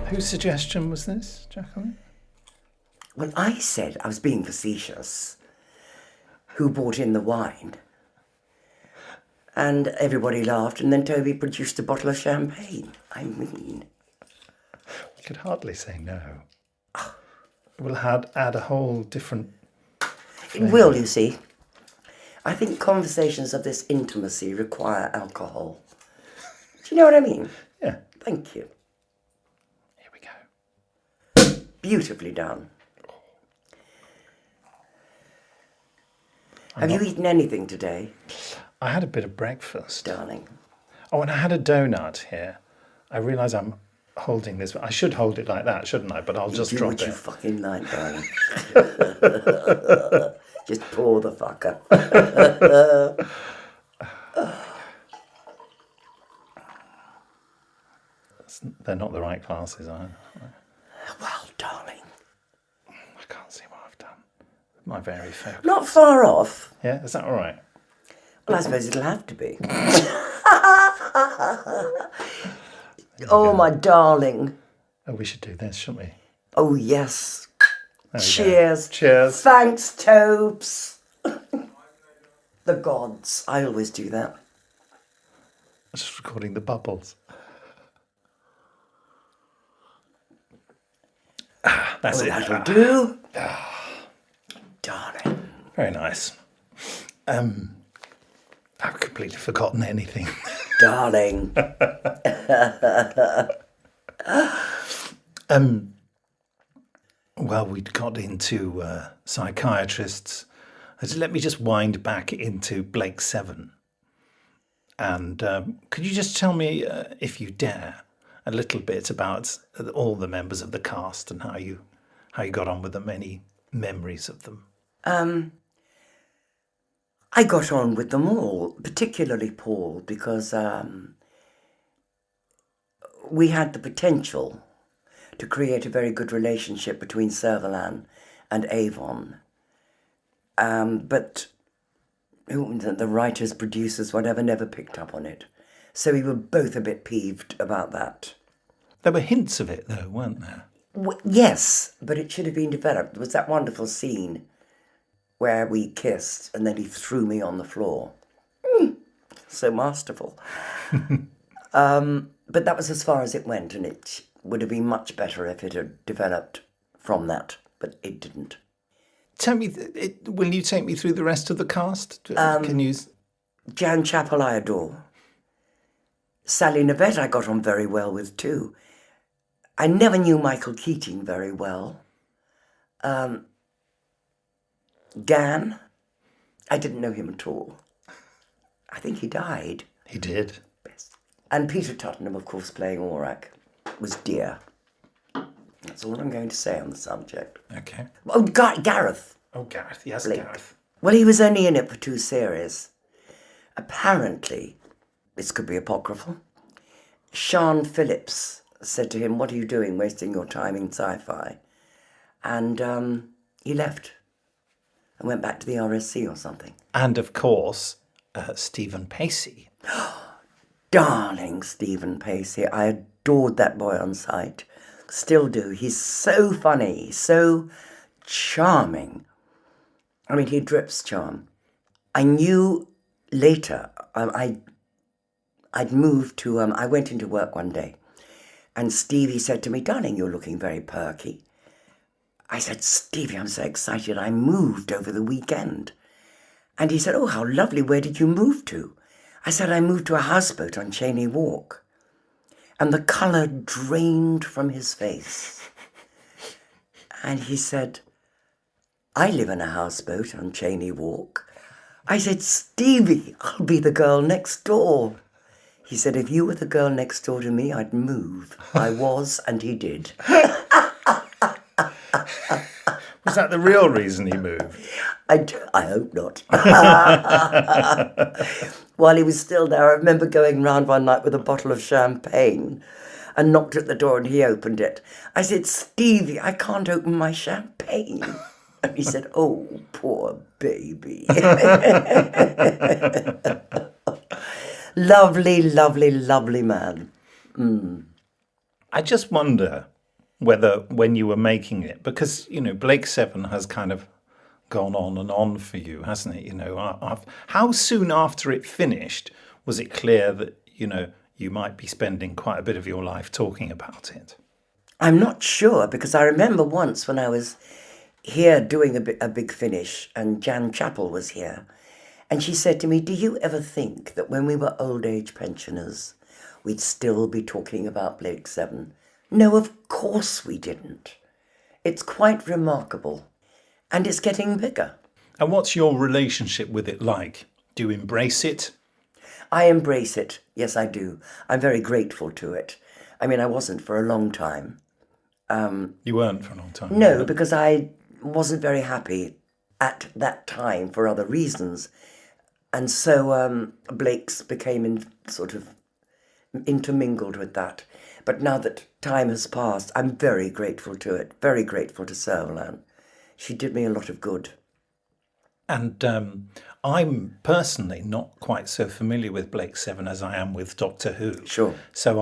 Whose suggestion was this, Jacqueline? Well, I said I was being facetious. Who brought in the wine? And everybody laughed, and then Toby produced a bottle of champagne. I mean... You could hardly say no. It will add a whole different flavour. It will, you see. I think conversations of this intimacy require alcohol. Do you know what I mean? Yeah. Thank you. Here we go. Beautifully done. Have you eaten anything today, I had a bit of breakfast. darling? Oh, and I had a donut here. I realise I'm holding this. I should hold it like that, shouldn't I? But I'll just Do drop what it. you fucking like, darling. Just pour the fucker. They're not the right glasses, are they? Well, darling. I can't see what I've done. My very focus. Not far off. Yeah, is that all right? Well, I suppose it'll have to be. Oh, my darling. Oh, we should do this, shouldn't we? Oh, yes. There we go. Cheers. Cheers. Thanks, Tobes. The gods. I always do that. I'm just recording the bubbles. That's it. That'll do. Darling. Very nice. I've completely forgotten anything. Darling. Well, we'd got into psychiatrists. Let me just wind back into Blake Seven. And could you just tell me, if you dare, a little bit about all the members of the cast and how you got on with them? Any memories of them? I got on with them all, particularly Paul, because we had the potential to create a very good relationship between Servalan and Avon. But the writers, producers, whatever, never picked up on it. So we were both a bit peeved about that. There were hints of it, though, weren't there? Yes, but it should have been developed. There was that wonderful scene where we kissed and then he threw me on the floor. So masterful. But that was as far as it went, and it would have been much better if it had developed from that, but it didn't. Tell me, will you take me through the rest of the cast? Can you? Jan Chappell I adore. Sally Navette I got on very well with too. I never knew Michael Keating very well. Gan, I didn't know him at all. I think he died. He did. And Peter Tottenham, of course, playing Aurak, was dear. That's all I'm going to say on the subject. Okay. Oh, Gareth. Oh, Gareth. Yes, Blake. Gareth. Well, he was only in it for 2 series. Apparently, this could be apocryphal, Sean Phillips said to him, "What are you doing wasting your time in sci-fi?" And he left and went back to the RSC or something. And, of course, Stephen Pacey. Darling Stephen Pacey. I adored that boy on sight. Still do. He's so funny, so charming. I mean, he drips charm. I knew later, I'd moved to, I went into work one day and Stevie said to me, "Darling, you're looking very perky." I said, "Stevie, I'm so excited. I moved over the weekend." And he said, "Oh, how lovely. Where did you move to?" I said, "I moved to a houseboat on Cheney Walk." And the colour drained from his face. And he said, "I live in a houseboat on Cheney Walk." I said, "Stevie, I'll be the girl next door." He said, "If you were the girl next door to me, I'd move." I was, and he did. Was that the real reason he moved? I hope not. While he was still there, I remember going round one night with a bottle of champagne and knocked at the door and he opened it. I said, "Stevie, I can't open my champagne." And he said, "Oh, poor baby." Lovely, lovely, lovely man. I just wonder whether when you were making it, because, Blake Seven has kind of gone on and on for you, hasn't it? How soon after it finished was it clear that, you might be spending quite a bit of your life talking about it? I'm not sure, because I remember once when I was here doing a big finish and Jan Chappell was here, and she said to me, "Do you ever think that when we were old age pensioners, we'd still be talking about Blake Seven?" No, of course we didn't. It's quite remarkable. And it's getting bigger. And what's your relationship with it like? Do you embrace it? I embrace it. Yes, I do. I'm very grateful to it. I mean, I wasn't for a long time. You weren't for a long time? No, because I wasn't very happy at that time for other reasons. And so Blake's became sort of intermingled with that. But now that time has passed, I'm very grateful to it. Very grateful to Servalan. She did me a lot of good. And I'm personally not quite so familiar with Blake Seven as I am with Doctor Who. Sure. So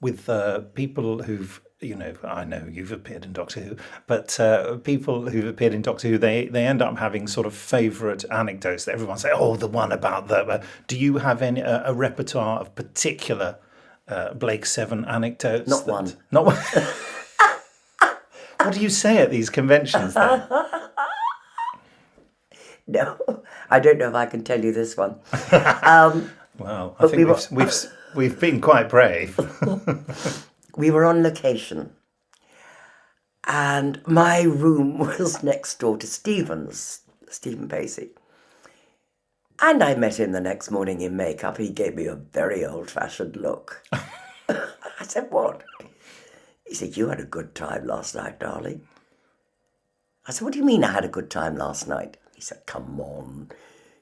with people who've I know you've appeared in Doctor Who, but people who've appeared in Doctor Who, they end up having sort of favourite anecdotes that everyone say, oh, the one about the... Do you have a repertoire of particular Blake Seven anecdotes? Not one. Not one? What do you say at these conventions then? No, I don't know if I can tell you this one. Well, I think we've been quite brave. We were on location, and my room was next door to Stephen Pacey. And I met him the next morning in makeup. He gave me a very old-fashioned look. I said, what? He said, you had a good time last night, darling. I said, what do you mean I had a good time last night? He said, come on.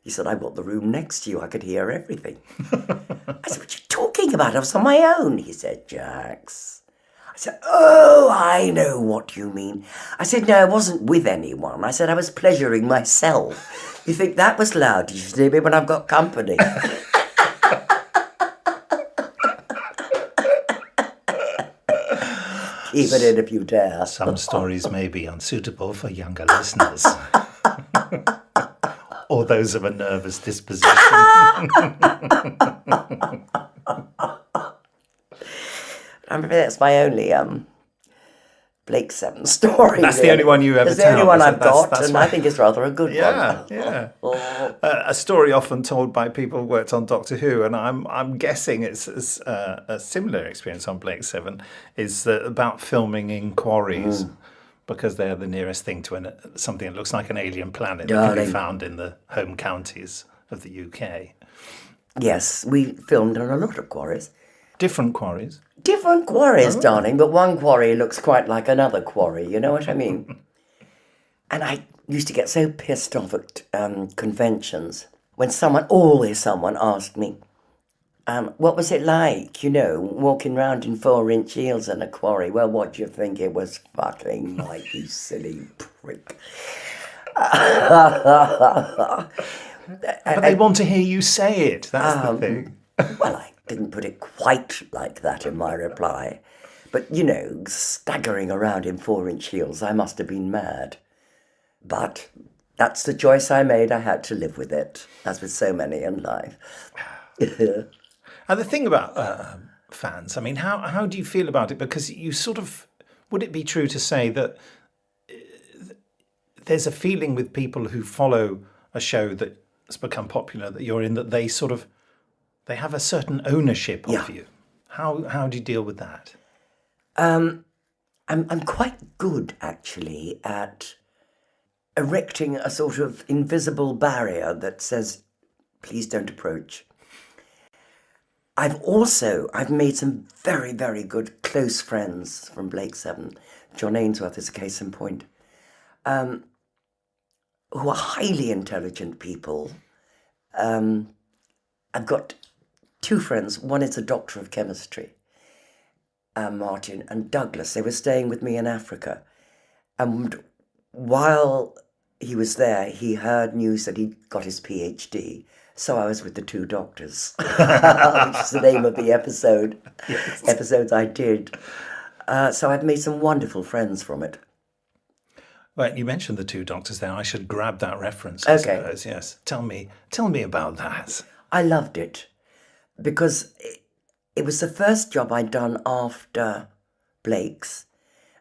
He said, I got the room next to you. I could hear everything. I said, what are you talking about? I was on my own. He said, Jax. I said, oh, I know what you mean. I said, no, I wasn't with anyone. I said, I was pleasuring myself. You think that was loud? You should hear me when I've got company. Keep it in if you dare. Some stories may be unsuitable for younger listeners. Or those of a nervous disposition. That's my only Blake Seven story. That's the only one you ever tell. It's the only one I've got, that's and I think it's rather a good one. Yeah. A story often told by people who worked on Doctor Who, and I'm guessing it's a similar experience on Blake Seven, is about filming in quarries. Because they're the nearest thing to something that looks like an alien planet that can be found in the home counties of the UK. Yes, we filmed on a lot of quarries. Different quarries? Different quarries, darling, but one quarry looks quite like another quarry, you know what I mean? And I used to get so pissed off at conventions when always someone asked me, what was it like, walking around in 4-inch heels in a quarry? Well, what do you think it was fucking like, you silly prick? But they want to hear you say it, that's the thing. Well, I didn't put it quite like that in my reply. But, staggering around in 4-inch heels, I must have been mad. But that's the choice I made. I had to live with it, as with so many in life. And the thing about fans, I mean, how do you feel about it? Because you sort of, would it be true to say that there's a feeling with people who follow a show that's become popular that you're in, that they have a certain ownership of you? How do you deal with that? I'm quite good, actually, at erecting a sort of invisible barrier that says, please don't approach. I've made some very, very good close friends from Blake Seven. John Ainsworth is a case in point. Who are highly intelligent people. I've got 2 friends. One is a doctor of chemistry, Martin, and Douglas. They were staying with me in Africa. And while he was there, he heard news that he'd got his PhD. So I was with the 2 doctors, which is the name of the episode. Yes. Episodes I did. So I've made some wonderful friends from it. Well, you mentioned the 2 doctors there. I should grab that reference, I suppose. Yes. Tell me about that. I loved it because it was the first job I'd done after Blake's,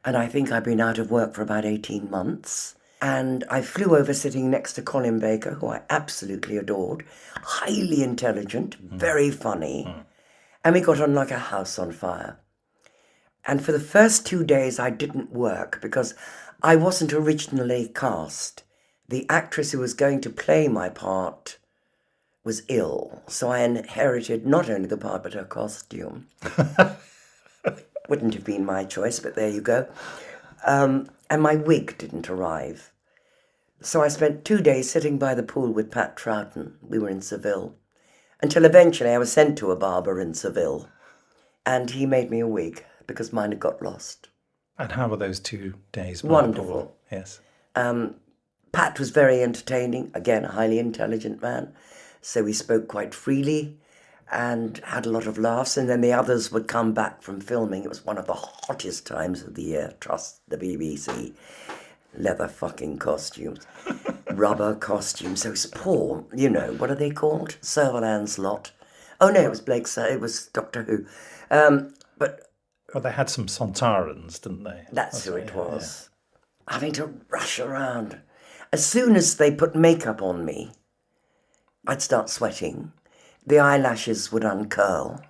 and I think I'd been out of work for about 18 months. And I flew over sitting next to Colin Baker, who I absolutely adored, highly intelligent, very funny, and we got on like a house on fire. And for the first 2 days I didn't work because I wasn't originally cast. The actress who was going to play my part was ill, so I inherited not only the part but her costume. Wouldn't have been my choice, but there you go. And my wig didn't arrive. So I spent 2 days sitting by the pool with Pat Troughton. We were in Seville. Until eventually I was sent to a barber in Seville. And he made me a wig because mine had got lost. And how were those 2 days? Wonderful. Yes. Pat was very entertaining. Again, a highly intelligent man. So we spoke quite freely. and had a lot of laughs, and then the others would come back from filming. It was one of the hottest times of the year, trust the BBC. Leather fucking costumes, rubber costumes, those poor, what are they called? Servalan's lot. Oh no, it was it was Doctor Who. But Well, they had some Sontarans, didn't they? that's who it was. Having to rush around. As soon as they put makeup on me, I'd start sweating. The eyelashes would uncurl.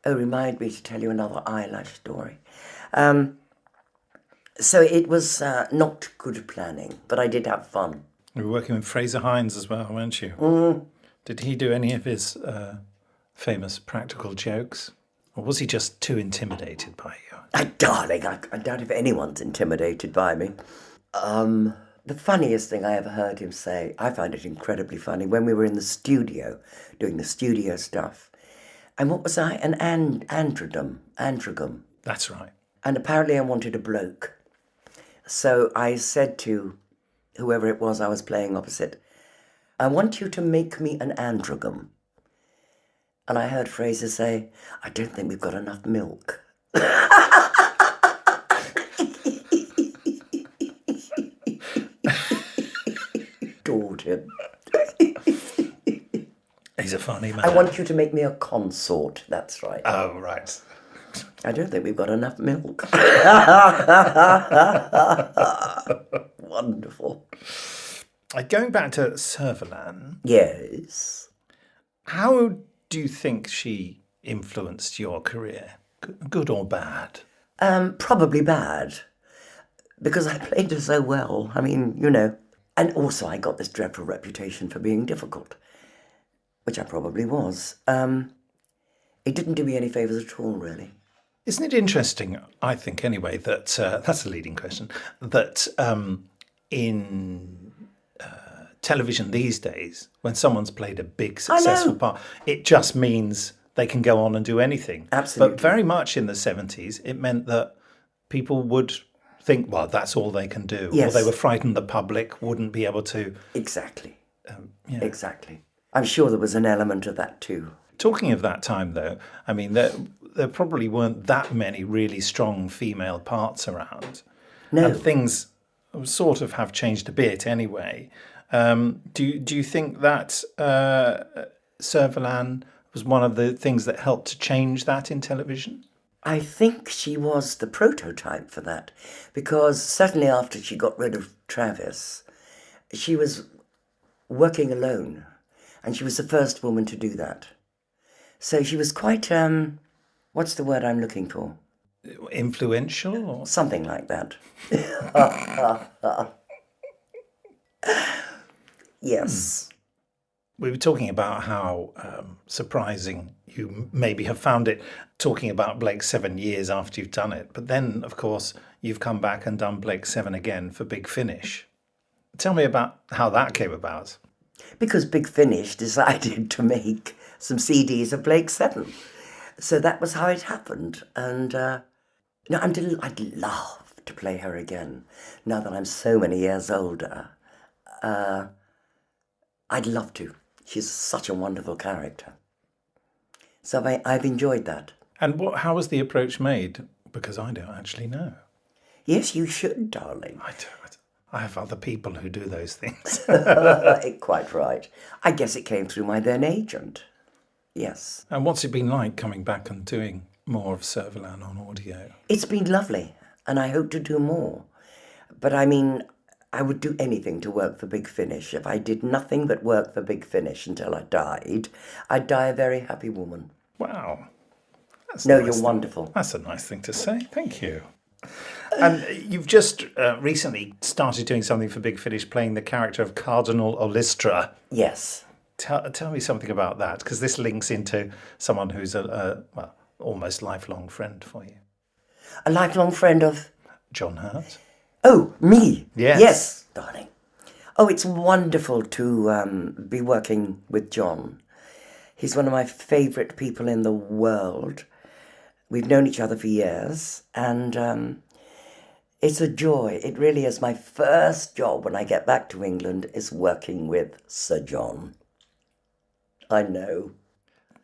Oh, remind me to tell you another eyelash story. So it was not good planning, but I did have fun. You were working with Fraser Hines as well, weren't you? Did he do any of his famous practical jokes? Or was he just too intimidated by you? Darling, I doubt if anyone's intimidated by me. The funniest thing I ever heard him say, I find it incredibly funny, when we were in the studio, doing the studio stuff. And what was I? An androgam. That's right. And apparently I wanted a bloke. So I said to whoever it was I was playing opposite, I want you to make me an androgam. And I heard Fraser say, I don't think we've got enough milk. Adored him. He's a funny man. I want you to make me a consort, that's right. Oh, right. I don't think we've got enough milk. Wonderful. Going back to Servalan, Yes. how do you think she influenced your career? Good or bad? Probably bad. Because I played her so well. I mean, And also I got this dreadful reputation for being difficult, which I probably was. It didn't do me any favours at all, really. Isn't it interesting, I think anyway, that, that's a leading question, that in television these days, when someone's played a big successful part, it just means they can go on and do anything. Absolutely. But very much in the 70s, it meant that people would think, well, that's all they can do. Yes. Or they were frightened the public wouldn't be able to. Exactly. Yeah. Exactly. I'm sure there was an element of that too. Talking of that time, though, I mean, there probably weren't that many really strong female parts around. No. And things sort of have changed a bit anyway. Do you think that Servalan was one of the things that helped to change that in television? I think she was the prototype for that, because certainly after she got rid of Travis, she was working alone, and she was the first woman to do that. So she was quite, what's the word I'm looking for? Influential? Or? Something like that. Yes. We were talking about how surprising you maybe have found it talking about Blake 7 years after you've done it. But then, of course, you've come back and done Blake 7 again for Big Finish. Tell me about how that came about. Because Big Finish decided to make some CDs of Blake 7. So that was how it happened. And I'd love to play her again. Now that I'm so many years older, I'd love to. She's such a wonderful character. So I've enjoyed that. And how was the approach made? Because I don't actually know. Yes, you should, darling. I don't. I have other people who do those things. Quite right. I guess it came through my then agent. Yes. And what's it been like coming back and doing more of Servalan on audio? It's been lovely, and I hope to do more. But I mean, I would do anything to work for Big Finish. If I did nothing but work for Big Finish until I died, I'd die a very happy woman. Wow. You're wonderful. That's a nice thing to say. Thank you. And you've just recently started doing something for Big Finish, playing the character of Cardinal Olistra. Yes. Tell me something about that, because this links into someone who's a almost lifelong friend for you. A lifelong friend of? John Hurt. Oh, me? Yes. Yes, darling. Oh, it's wonderful to be working with John. He's one of my favourite people in the world. We've known each other for years, and it's a joy. It really is. My first job when I get back to England is working with Sir John. I know.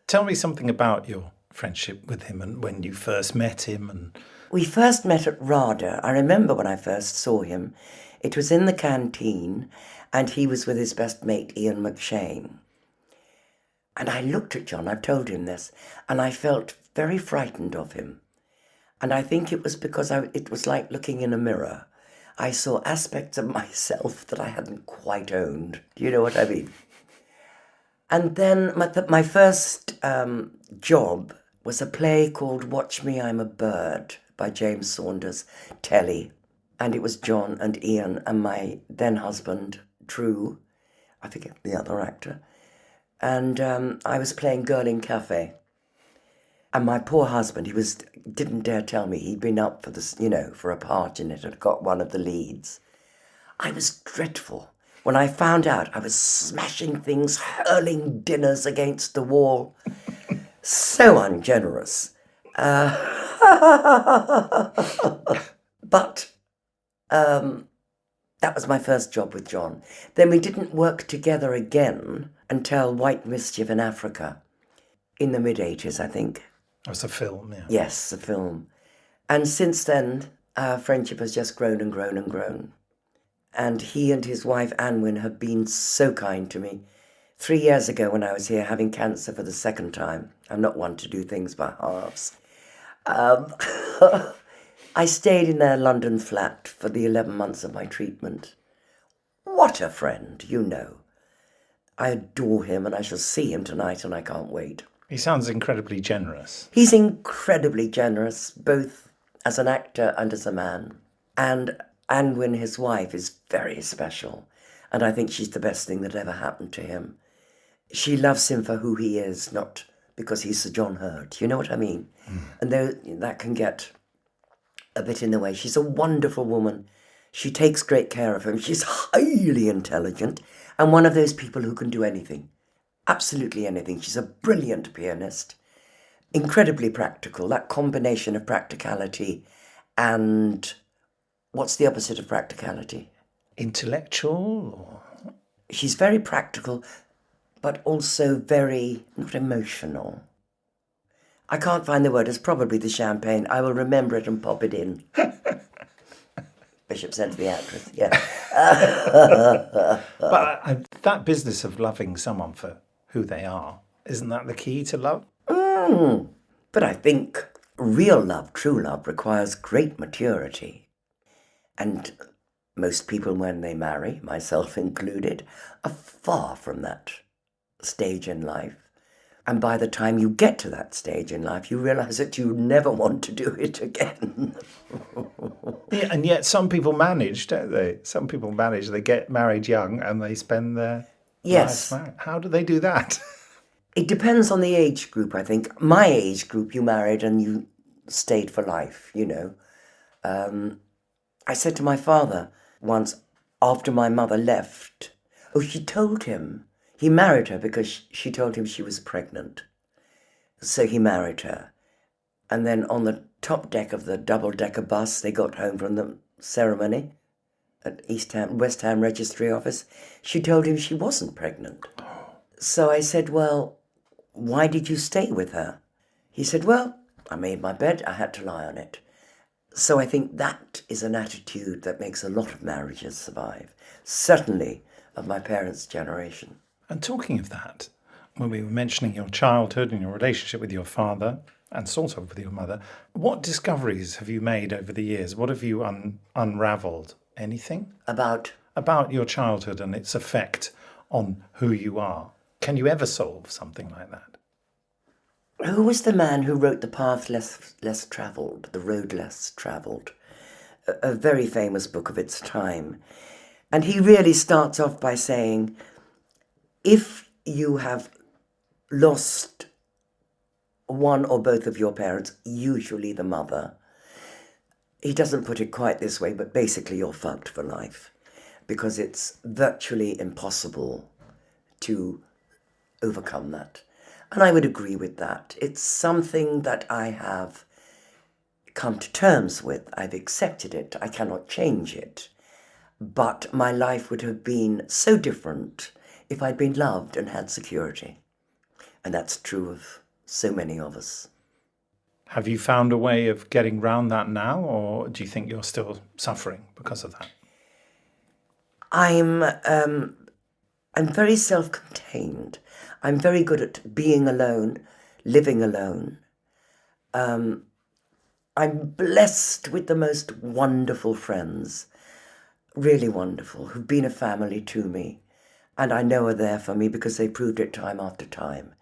Tell me something about your friendship with him and when you first met him. And We first met at RADA. I remember when I first saw him. It was in the canteen, and he was with his best mate, Ian McShane. And I looked at John, I've told him this, and I felt very frightened of him. And I think it was because it was like looking in a mirror. I saw aspects of myself that I hadn't quite owned. Do you know what I mean? And then my first job was a play called Watch Me, I'm a Bird by James Saunders, telly. And it was John and Ian and my then husband, Drew, I forget the other actor. And I was playing Girl in Cafe. And my poor husband, didn't dare tell me he'd been up for this, for a part in it and got one of the leads. I was dreadful. When I found out, I was smashing things, hurling dinners against the wall. So ungenerous. But that was my first job with John. Then we didn't work together again until White Mischief in Africa in the mid-'80s, I think. it was a film, yeah. Yes, the film. And since then, our friendship has just grown and grown and grown. And he and his wife, Anwin, have been so kind to me. 3 years ago when I was here having cancer for the second time, I'm not one to do things by halves, I stayed in their London flat for the 11 months of my treatment. What a friend, you know. I adore him and I shall see him tonight and I can't wait. He sounds incredibly generous. He's incredibly generous, both as an actor and as a man. And Anwin, his wife, is very special. And I think she's the best thing that ever happened to him. She loves him for who he is, not because he's Sir John Hurt. You know what I mean? And that can get a bit in the way. She's a wonderful woman. She takes great care of him. She's highly intelligent and one of those people who can do anything. Absolutely anything. She's a brilliant pianist. Incredibly practical. That combination of practicality and... what's the opposite of practicality? Intellectual? Or... She's very practical, but also very, not emotional. I can't find the word. It's probably the champagne. I will remember it and pop it in. Bishop said to the actress, yeah. But that business of loving someone for who they are, isn't that the key to love? But I think real love, true love, requires great maturity. And most people, when they marry, myself included, are far from that stage in life. And by the time you get to that stage in life, you realise that you never want to do it again. Yeah, and yet some people manage, don't they? Some people manage. They get married young and they spend their lives married. How do they do that? It depends on the age group, I think. My age group, you married and you stayed for life, you know. I said to my father once, after my mother left, she told him, he married her because she told him she was pregnant. So he married her. And then on the top deck of the double-decker bus, they got home from the ceremony at West Ham Registry Office. She told him she wasn't pregnant. So I said, well, why did you stay with her? He said, well, I made my bed, I had to lie on it. So I think that is an attitude that makes a lot of marriages survive, certainly of my parents' generation. And talking of that, when we were mentioning your childhood and your relationship with your father, and sort of with your mother, what discoveries have you made over the years? What have you unravelled? Anything? About your childhood and its effect on who you are. Can you ever solve something like that? who was the man who wrote The Path Less Travelled, The Road Less Travelled? A very famous book of its time. And he really starts off by saying, if you have lost one or both of your parents, usually the mother, he doesn't put it quite this way, but basically you're fucked for life, because it's virtually impossible to overcome that. And I would agree with that. It's something that I have come to terms with. I've accepted it. I cannot change it. But my life would have been so different if I'd been loved and had security. And that's true of so many of us. Have you found a way of getting round that now, or do you think you're still suffering because of that? I'm very self-contained. I'm very good at being alone, living alone. I'm blessed with the most wonderful friends, really wonderful, who've been a family to me, and I know are there for me because they proved it time after time.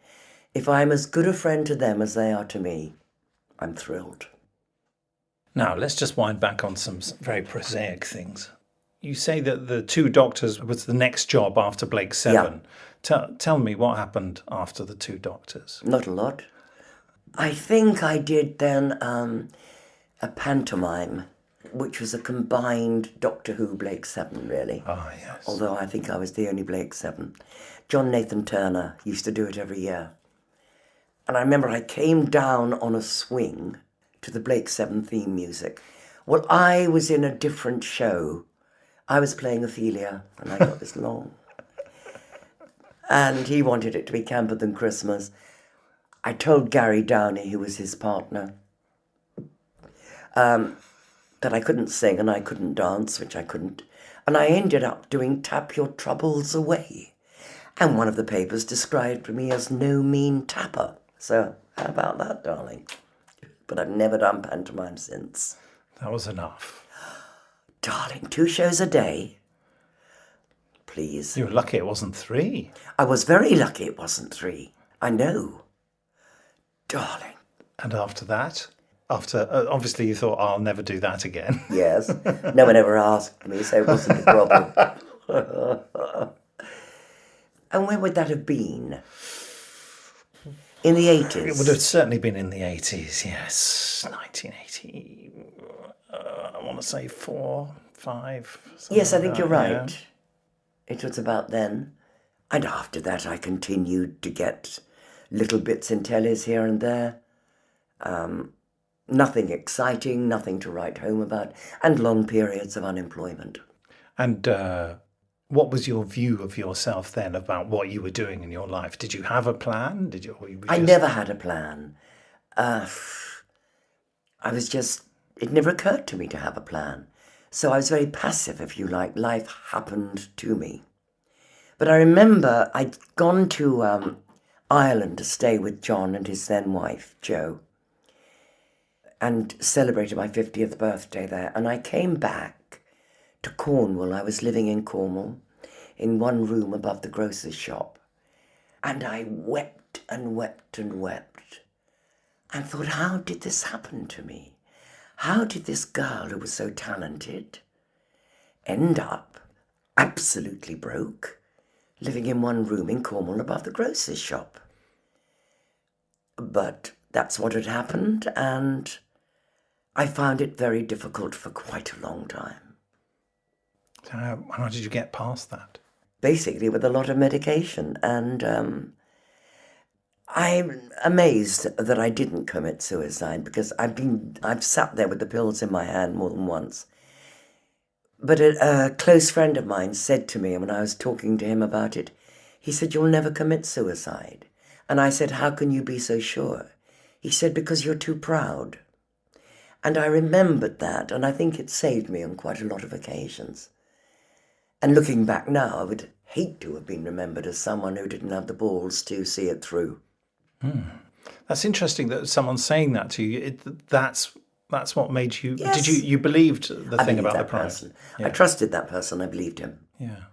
If I'm as good a friend to them as they are to me, I'm thrilled. Now, let's just wind back on some very prosaic things. You say that the Two Doctors was the next job after Blake Seven. Tell me what happened after the Two Doctors. Not a lot. I think I did then a pantomime, which was a combined Doctor Who Blake Seven, really. Ah, yes. Although I think I was the only Blake Seven. John Nathan Turner used to do it every year. And I remember I came down on a swing to the Blake Seven theme music. Well, I was in a different show. I was playing Ophelia, and I got this long. And he wanted it to be camper than Christmas. I told Gary Downey, who was his partner, that I couldn't sing and I couldn't dance, which I couldn't. And I ended up doing Tap Your Troubles Away. And one of the papers described me as no mean tapper. So how about that, darling? But I've never done pantomime since. That was enough. Darling, 2 shows a day. Please. You were lucky it wasn't 3. I was very lucky it wasn't 3. I know. Darling. And after that? Obviously you thought, I'll never do that again. Yes. No one ever asked me, so it wasn't a problem. And when would that have been? In the 80s? It would have certainly been in the 80s, yes. 1980, I want to say 4, 5. Yes, I think like you're that, right. Yeah. It was about then. And after that, I continued to get little bits in tellies here and there. Nothing exciting, nothing to write home about, and long periods of unemployment. And what was your view of yourself then about what you were doing in your life? Did you have a plan? I never had a plan. It never occurred to me to have a plan. So I was very passive, if you like. Life happened to me. But I remember I'd gone to Ireland to stay with John and his then wife, Jo, and celebrated my 50th birthday there. And I came back to Cornwall. I was living in Cornwall in one room above the grocer's shop. And I wept and wept and wept and thought, how did this happen to me? How did this girl who was so talented end up absolutely broke, living in one room in Cornwall above the grocer's shop? But that's what had happened, and I found it very difficult for quite a long time. So how did you get past that? Basically with a lot of medication, and I'm amazed that I didn't commit suicide, because I've sat there with the pills in my hand more than once. But a close friend of mine said to me when I was talking to him about it, he said, "You'll never commit suicide." And I said, "How can you be so sure?" He said, "Because you're too proud." And I remembered that, and I think it saved me on quite a lot of occasions. And looking back now, I would hate to have been remembered as someone who didn't have the balls to see it through. That's interesting that someone's saying that to you. That's what made you... Yes. Did you believed the thing about the pride? Person. Yeah. I trusted that person. I believed him. Yeah.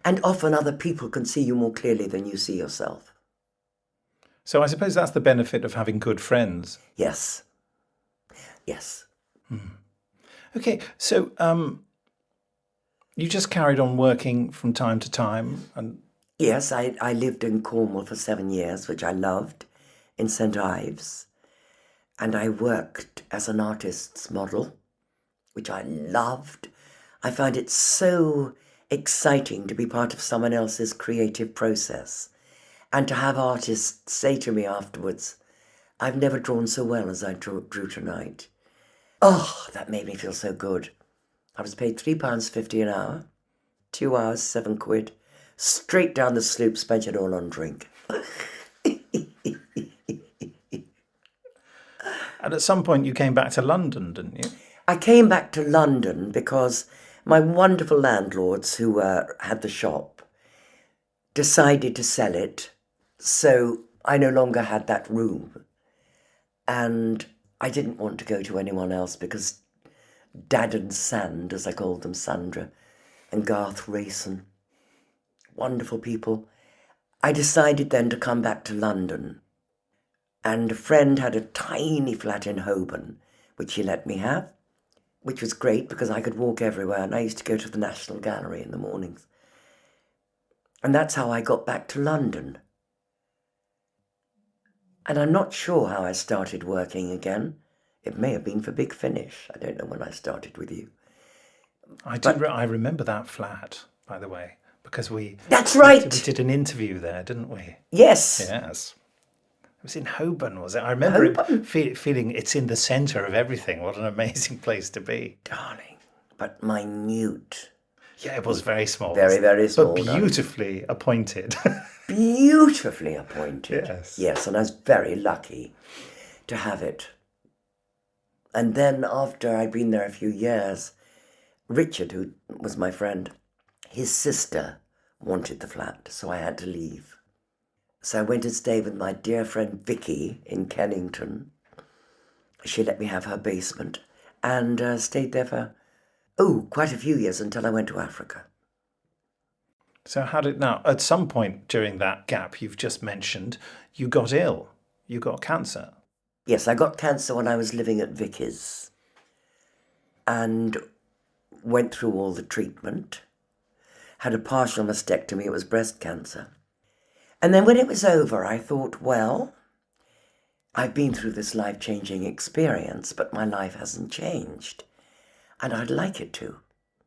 And often other people can see you more clearly than you see yourself. So I suppose that's the benefit of having good friends. Yes. Yes. Okay, so you just carried on working from time to time, and Yes, I lived in Cornwall for 7 years, which I loved, in St. Ives. And I worked as an artist's model, which I loved. I found it so exciting to be part of someone else's creative process. And to have artists say to me afterwards, "I've never drawn so well as I drew tonight." Oh, that made me feel so good. I was paid £3.50 an hour, 2 hours, £7, straight down the sloop, spent it all on drink. And at some point you came back to London, didn't you? I came back to London because my wonderful landlords who had the shop decided to sell it, so I no longer had that room. And I didn't want to go to anyone else because Dad and Sand, as I called them, Sandra, and Garth Rayson, wonderful people. I decided then to come back to London. And a friend had a tiny flat in Holborn, which he let me have, which was great because I could walk everywhere, and I used to go to the National Gallery in the mornings. And that's how I got back to London. And I'm not sure how I started working again. It may have been for Big Finish. I don't know when I started with you. I remember that flat, by the way, because That's right. we did an interview there, didn't we? Yes. Yes. It was in Holborn, was it? I remember feeling it's in the centre of everything. What an amazing place to be. Darling, but minute. Yeah, it was very small. Very, very small. But beautifully appointed. Beautifully appointed. Yes. Yes, and I was very lucky to have it. And then after I'd been there a few years, Richard, who was my friend, his sister wanted the flat, so I had to leave. So I went and stayed with my dear friend Vicky in Kennington. She let me have her basement and stayed there for, quite a few years until I went to Africa. So now, at some point during that gap you've just mentioned, you got ill. You got cancer. Yes, I got cancer when I was living at Vicky's and went through all the treatment, had a partial mastectomy, it was breast cancer. And then when it was over, I thought, well, I've been through this life-changing experience, but my life hasn't changed, and I'd like it to.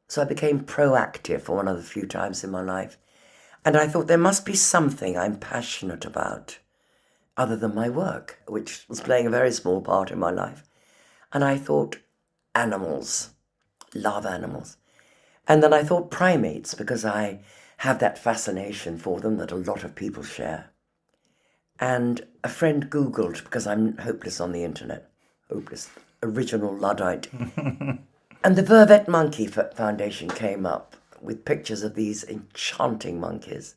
So I became proactive for one of the few times in my life, and I thought there must be something I'm passionate about other than my work, which was playing a very small part in my life. And I thought animals, love animals. And then I thought primates, because I have that fascination for them that a lot of people share. And a friend Googled, because I'm hopeless on the internet, hopeless, original Luddite. And the Vervet Monkey Foundation came up with pictures of these enchanting monkeys.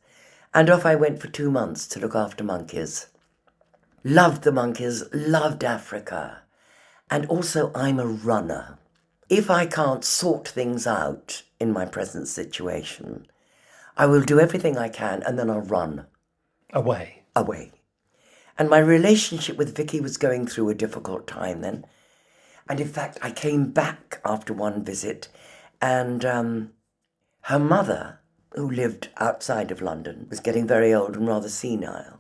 And off I went for 2 months to look after monkeys. Loved the monkeys, loved Africa. And also I'm a runner. If I can't sort things out in my present situation, I will do everything I can and then I'll run. Away. And my relationship with Vicky was going through a difficult time then. And in fact, I came back after one visit and her mother, who lived outside of London, was getting very old and rather senile.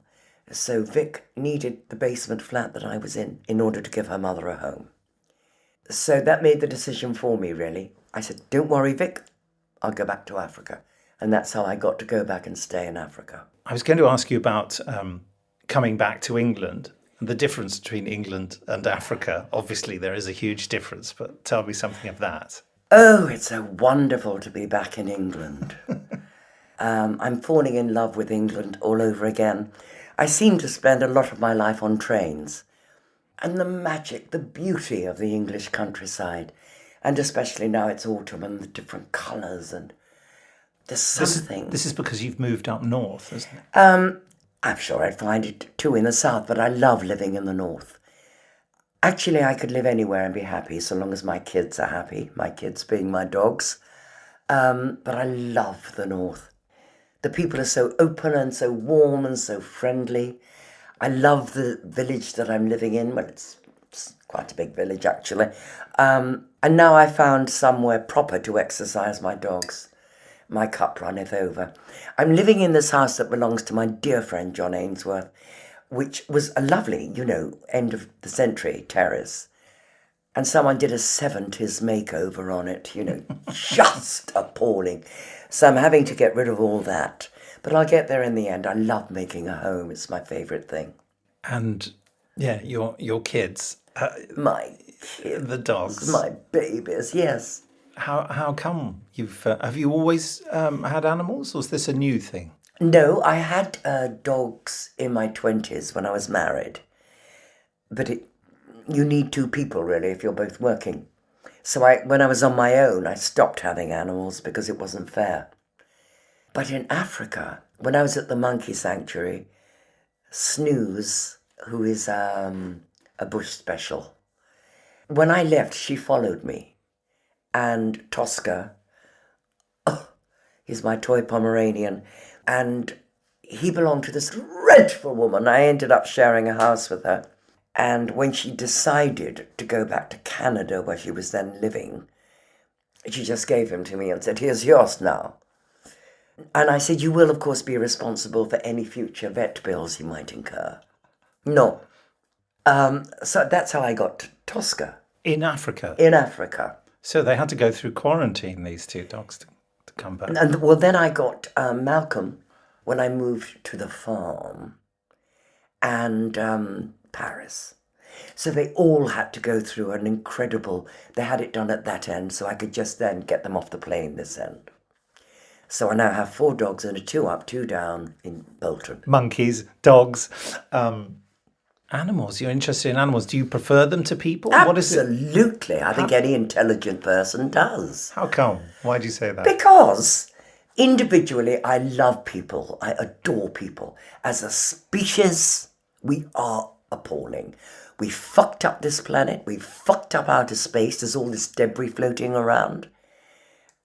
So Vic needed the basement flat that I was in order to give her mother a home. So that made the decision for me, really. I said, don't worry, Vic, I'll go back to Africa. And that's how I got to go back and stay in Africa. I was going to ask you about coming back to England and the difference between England and Africa. Obviously, there is a huge difference, but tell me something of that. Oh, it's so wonderful to be back in England. I'm falling in love with England all over again. I seem to spend a lot of my life on trains. And the magic, the beauty of the English countryside. And especially now it's autumn and the different colours and there's something. This is because you've moved up north, isn't it? I'm sure I'd find it too in the south, but I love living in the north. Actually, I could live anywhere and be happy so long as my kids are happy, my kids being my dogs. But I love the north. The people are so open and so warm and so friendly. I love the village that I'm living in. Well, it's quite a big village, actually. And now I found somewhere proper to exercise my dogs. My cup runneth over. I'm living in this house that belongs to my dear friend John Ainsworth, which was a lovely, end of the century terrace. And someone did a 70s makeover on it, just appalling. So I'm having to get rid of all that. But I'll get there in the end. I love making a home. It's my favourite thing. And, yeah, your kids. My kids. The dogs. My babies, yes. How come have you always had animals, or is this a new thing? No, I had dogs in my 20s when I was married, but you need two people, really, if you're both working. So when I was on my own, I stopped having animals because it wasn't fair. But in Africa, when I was at the monkey sanctuary, Snooze, who is a bush special, when I left, she followed me. And Tosca, he's my toy Pomeranian, and he belonged to this dreadful woman. I ended up sharing a house with her. And when she decided to go back to Canada, where she was then living, she just gave him to me and said, "Here's yours now." And I said, "You will, of course, be responsible for any future vet bills you might incur." No. So that's how I got Tosca. In Africa? In Africa. So they had to go through quarantine, these two dogs, to come back. And well, then I got Malcolm when I moved to the farm, and Paris. So they all had to go through an incredible... They had it done at that end, so I could just then get them off the plane this end. So I now have 4 dogs and a 2 up, 2 down in Bolton. Monkeys, dogs, animals. You're interested in animals. Do you prefer them to people? Absolutely. I think any intelligent person does. How come? Why do you say that? Because individually, I love people. I adore people. As a species, we are appalling. We fucked up this planet. We fucked up outer space. There's all this debris floating around.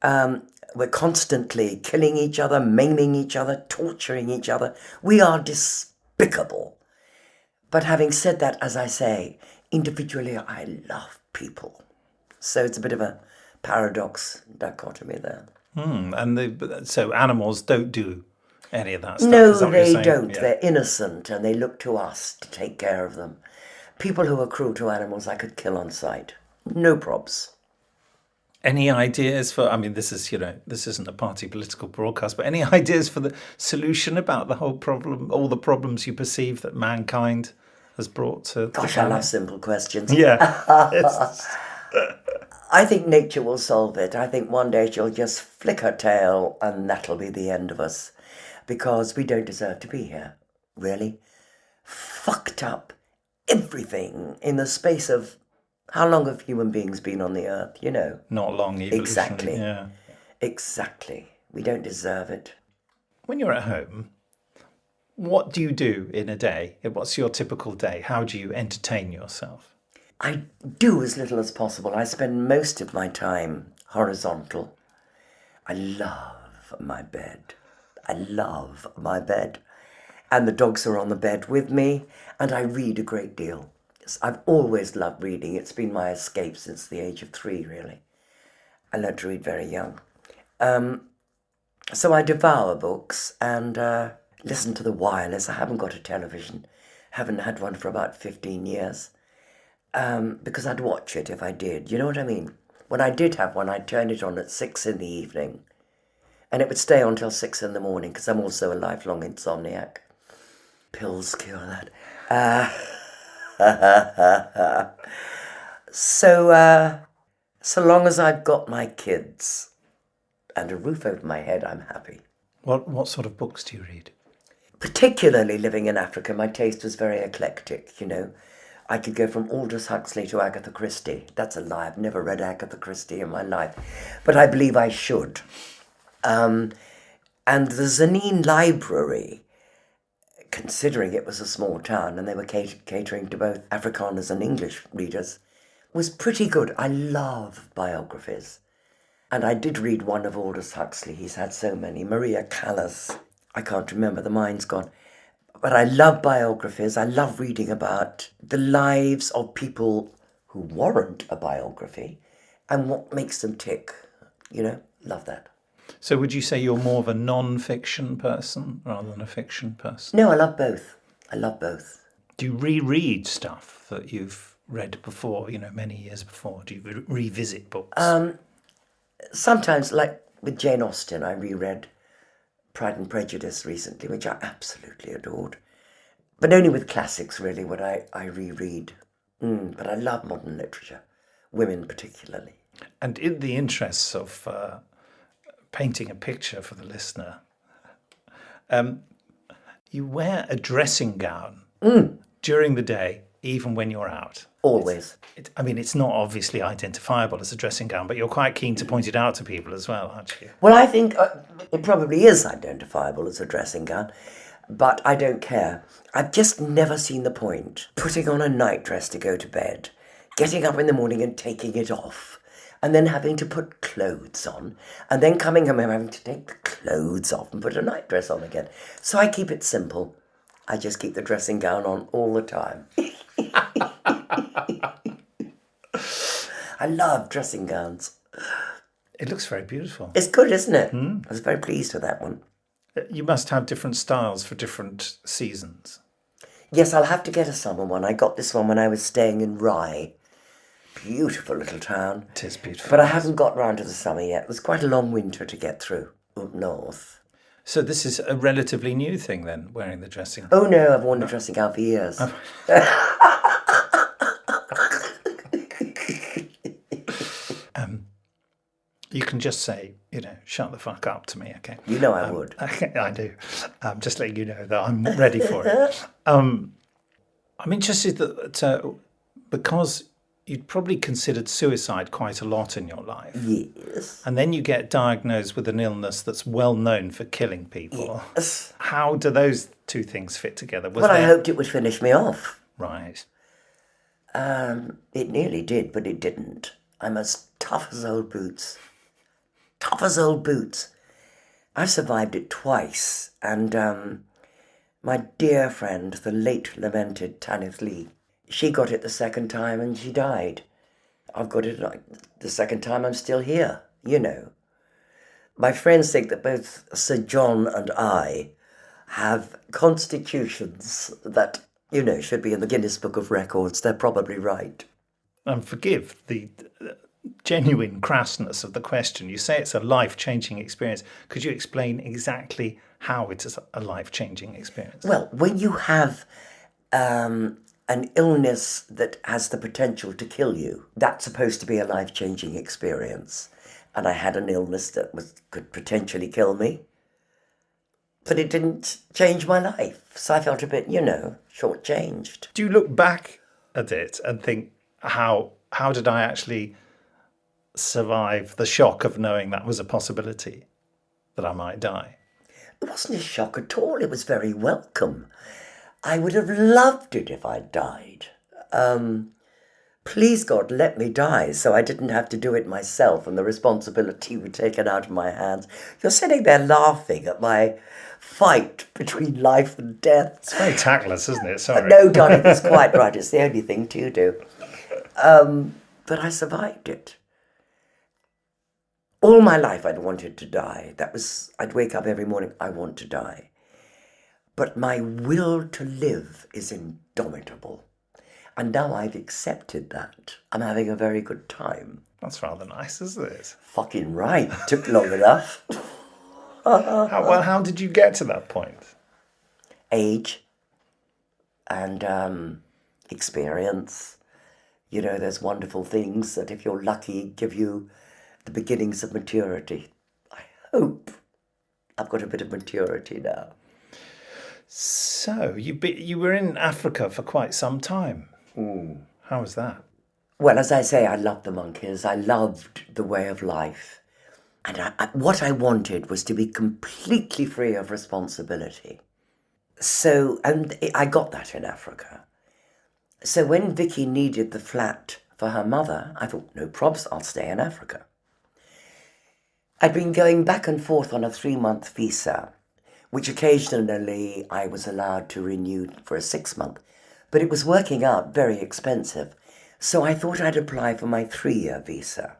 We're constantly killing each other, maiming each other, torturing each other. We are despicable. But having said that, as I say, individually, I love people. So it's a bit of a paradox dichotomy there. So animals don't do any of that stuff? No, is that what you're they saying? don't. Yeah. They're innocent and they look to us to take care of them. People who are cruel to animals I could kill on sight. No probs. Any ideas for, I mean, this isn't a party political broadcast, but any ideas for the solution about the whole problem, all the problems you perceive that mankind has brought to Gosh, the I planet? love simple questions. Yeah. I think nature will solve it. I think one day she'll just flick her tail and that'll be the end of us. Because we don't deserve to be here, really. Fucked up everything in the space of... How long have human beings been on the earth, you know? Not long, evolution. Exactly. Yeah. Exactly. We don't deserve it. When you're at home, what do you do in a day? What's your typical day? How do you entertain yourself? I do as little as possible. I spend most of my time horizontal. I love my bed. I love my bed. And the dogs are on the bed with me, and I read a great deal. I've always loved reading. It's been my escape since the age of 3, really. I learned to read very young. So I devour books and listen to the wireless. I haven't got a television. Haven't had one for about 15 years. Because I'd watch it if I did. You know what I mean? When I did have one, I'd turn it on at 6 in the evening. And it would stay on till 6 in the morning, because I'm also a lifelong insomniac. Pills cure that. So long as I've got my kids and a roof over my head, I'm happy. What sort of books do you read? Particularly living in Africa, my taste was very eclectic, you know. I could go from Aldous Huxley to Agatha Christie. That's a lie. I've never read Agatha Christie in my life. But I believe I should. And the Zanin Library, considering it was a small town and they were catering to both Afrikaners and English readers, was pretty good. I love biographies. And I did read one of Aldous Huxley. He's had so many. Maria Callas. I can't remember. The mind's gone. But I love biographies. I love reading about the lives of people who warrant a biography and what makes them tick. You know, love that. So would you say you're more of a non-fiction person rather than a fiction person? No, I love both. I love both. Do you reread stuff that you've read before, many years before? Do you revisit books? Sometimes, like with Jane Austen, I reread Pride and Prejudice recently, which I absolutely adored. But only with classics, really, would I reread. But I love modern literature, women particularly. And in the interests of painting a picture for the listener, you wear a dressing gown during the day, even when you're out? Always. It's not obviously identifiable as a dressing gown, but you're quite keen to point it out to people as well, aren't you? Well, I think it probably is identifiable as a dressing gown, but I don't care. I've just never seen the point. Putting on a nightdress to go to bed, getting up in the morning and taking it off, and then having to put clothes on, and then coming home and having to take the clothes off and put a nightdress on again. So I keep it simple. I just keep the dressing gown on all the time. I love dressing gowns. It looks very beautiful. It's good, isn't it? I was very pleased with that one. You must have different styles for different seasons. Yes, I'll have to get a summer one. I got this one when I was staying in Rye. Beautiful little town. It is beautiful. But I haven't got round to the summer yet. It was quite a long winter to get through up north. So this is a relatively new thing then, wearing the dressing gown? Oh no, I've worn the dressing gown for years. You can just say, shut the fuck up to me, okay? You know I would. I do. Just letting you know that I'm ready for it. I'm interested that because you'd probably considered suicide quite a lot in your life. Yes. And then you get diagnosed with an illness that's well known for killing people. Yes. How do those two things fit together? I hoped it would finish me off. Right. It nearly did, but it didn't. I'm as tough as old boots. Tough as old boots. I've survived it twice, and my dear friend, the late lamented Tanith Lee, she got it the second time and she died. I've got it the second time, I'm still here, My friends think that both Sir John and I have constitutions that, should be in the Guinness Book of Records. They're probably right. And forgive the genuine crassness of the question. You say it's a life-changing experience. Could you explain exactly how it is a life-changing experience? Well, when you have an illness that has the potential to kill you, that's supposed to be a life-changing experience. And I had an illness that could potentially kill me, but it didn't change my life. So I felt a bit, shortchanged. Do you look back at it and think, how did I actually survive the shock of knowing that was a possibility, that I might die? It wasn't a shock at all. It was very welcome. I would have loved it if I'd died. Please God, let me die so I didn't have to do it myself and the responsibility were taken out of my hands. You're sitting there laughing at my fight between life and death. It's very tactless, isn't it? Sorry. No, darling, it's quite right. It's the only thing to do. But I survived it. All my life I'd wanted to die. I'd wake up every morning, I want to die. But my will to live is indomitable. And now I've accepted that. I'm having a very good time. That's rather nice, isn't it? Fucking right. Took long enough. How did you get to that point? Age and experience. There's wonderful things that, if you're lucky, give you the beginnings of maturity. I hope I've got a bit of maturity now. So, you were in Africa for quite some time. How was that? Well, as I say, I loved the monkeys. I loved the way of life. And what I wanted was to be completely free of responsibility. So, and I got that in Africa. So when Vicky needed the flat for her mother, I thought, no probs, I'll stay in Africa. I'd been going back and forth on a 3-month visa, which occasionally I was allowed to renew for a 6-month, but it was working out very expensive. So I thought I'd apply for my 3-year visa.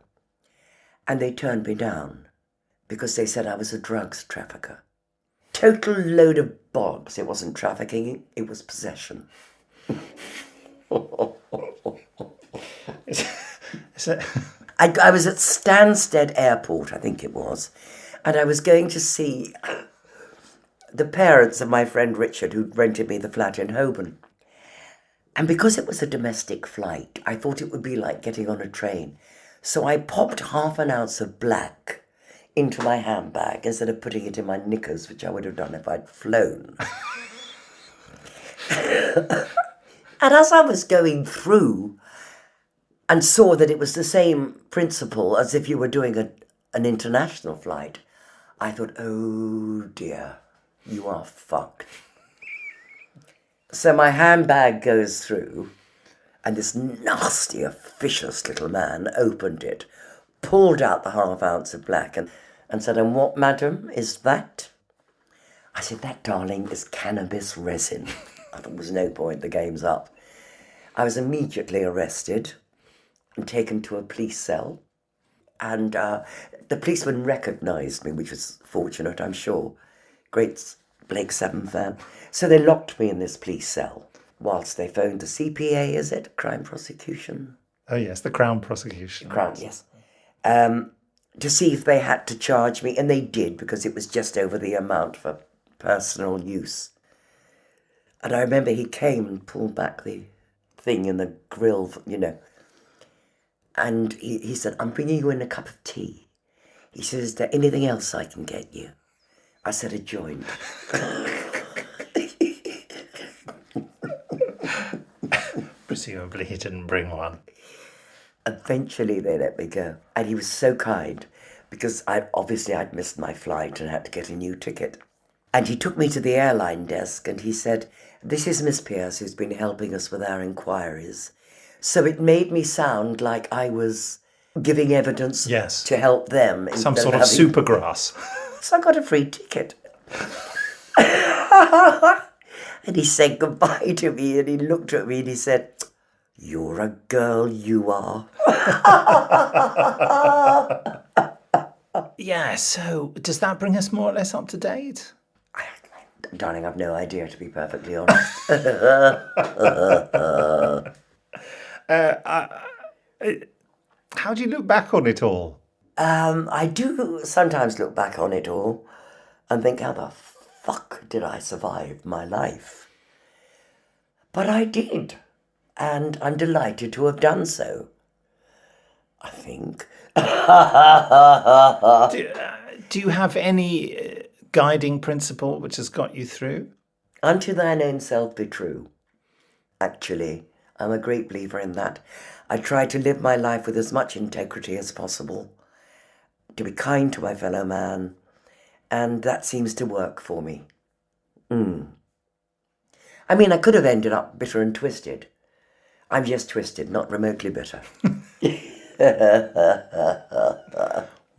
And they turned me down because they said I was a drugs trafficker. Total load of bollocks. It wasn't trafficking, it was possession. I was at Stansted Airport, I think it was, and I was going to see the parents of my friend Richard, who'd rented me the flat in Holborn. And because it was a domestic flight, I thought it would be like getting on a train. So I popped half an ounce of black into my handbag instead of putting it in my knickers, which I would have done if I'd flown. And as I was going through and saw that it was the same principle as if you were doing an international flight, I thought, oh dear, you are fucked. So my handbag goes through, and this nasty, officious little man opened it, pulled out the half ounce of black and said, "And what, madam, is that?" I said, "That, darling, is cannabis resin." I thought there was no point, the game's up. I was immediately arrested and taken to a police cell. And the policeman recognised me, which was fortunate, I'm sure. Great Blake 7 fan. So they locked me in this police cell whilst they phoned the CPA, is it? Crime prosecution? Oh, yes, the Crown prosecution. Crown, yes. To see if they had to charge me, and they did, because it was just over the amount for personal use. And I remember he came and pulled back the thing in the grill, you know. And he said, "I'm bringing you in a cup of tea." He said, "Is there anything else I can get you?" I said, "A joint." Presumably he didn't bring one. Eventually they let me go. And he was so kind, because I'd missed my flight and had to get a new ticket. And he took me to the airline desk and he said, "This is Miss Pearce, who's been helping us with our inquiries." So it made me sound like I was giving evidence to help them. Some sort of supergrass. So I got a free ticket. And he said goodbye to me and he looked at me and he said, "You're a girl, you are." Yeah, so does that bring us more or less up to date? Darling, I've no idea, to be perfectly honest. How do you look back on it all? I do sometimes look back on it all and think, how the fuck did I survive my life? But I did, and I'm delighted to have done so, I think. Do you have any guiding principle which has got you through? Unto thine own self be true. Actually, I'm a great believer in that. I try to live my life with as much integrity as possible, to be kind to my fellow man, and that seems to work for me. I mean, I could have ended up bitter and twisted. I'm just twisted, not remotely bitter.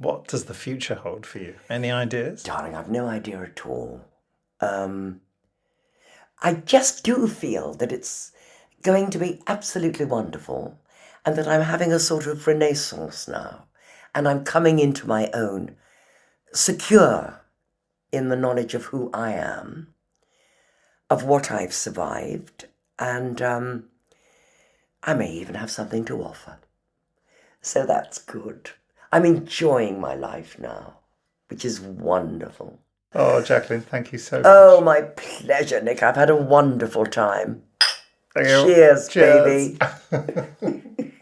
What does the future hold for you? Any ideas? Darling, I've no idea at all. I just do feel that it's going to be absolutely wonderful and that I'm having a sort of renaissance now and I'm coming into my own, secure in the knowledge of who I am, of what I've survived, and I may even have something to offer. So that's good. I'm enjoying my life now, which is wonderful. Oh, Jacqueline, thank you so much. Oh, my pleasure, Nick. I've had a wonderful time. Thank you. Cheers, baby.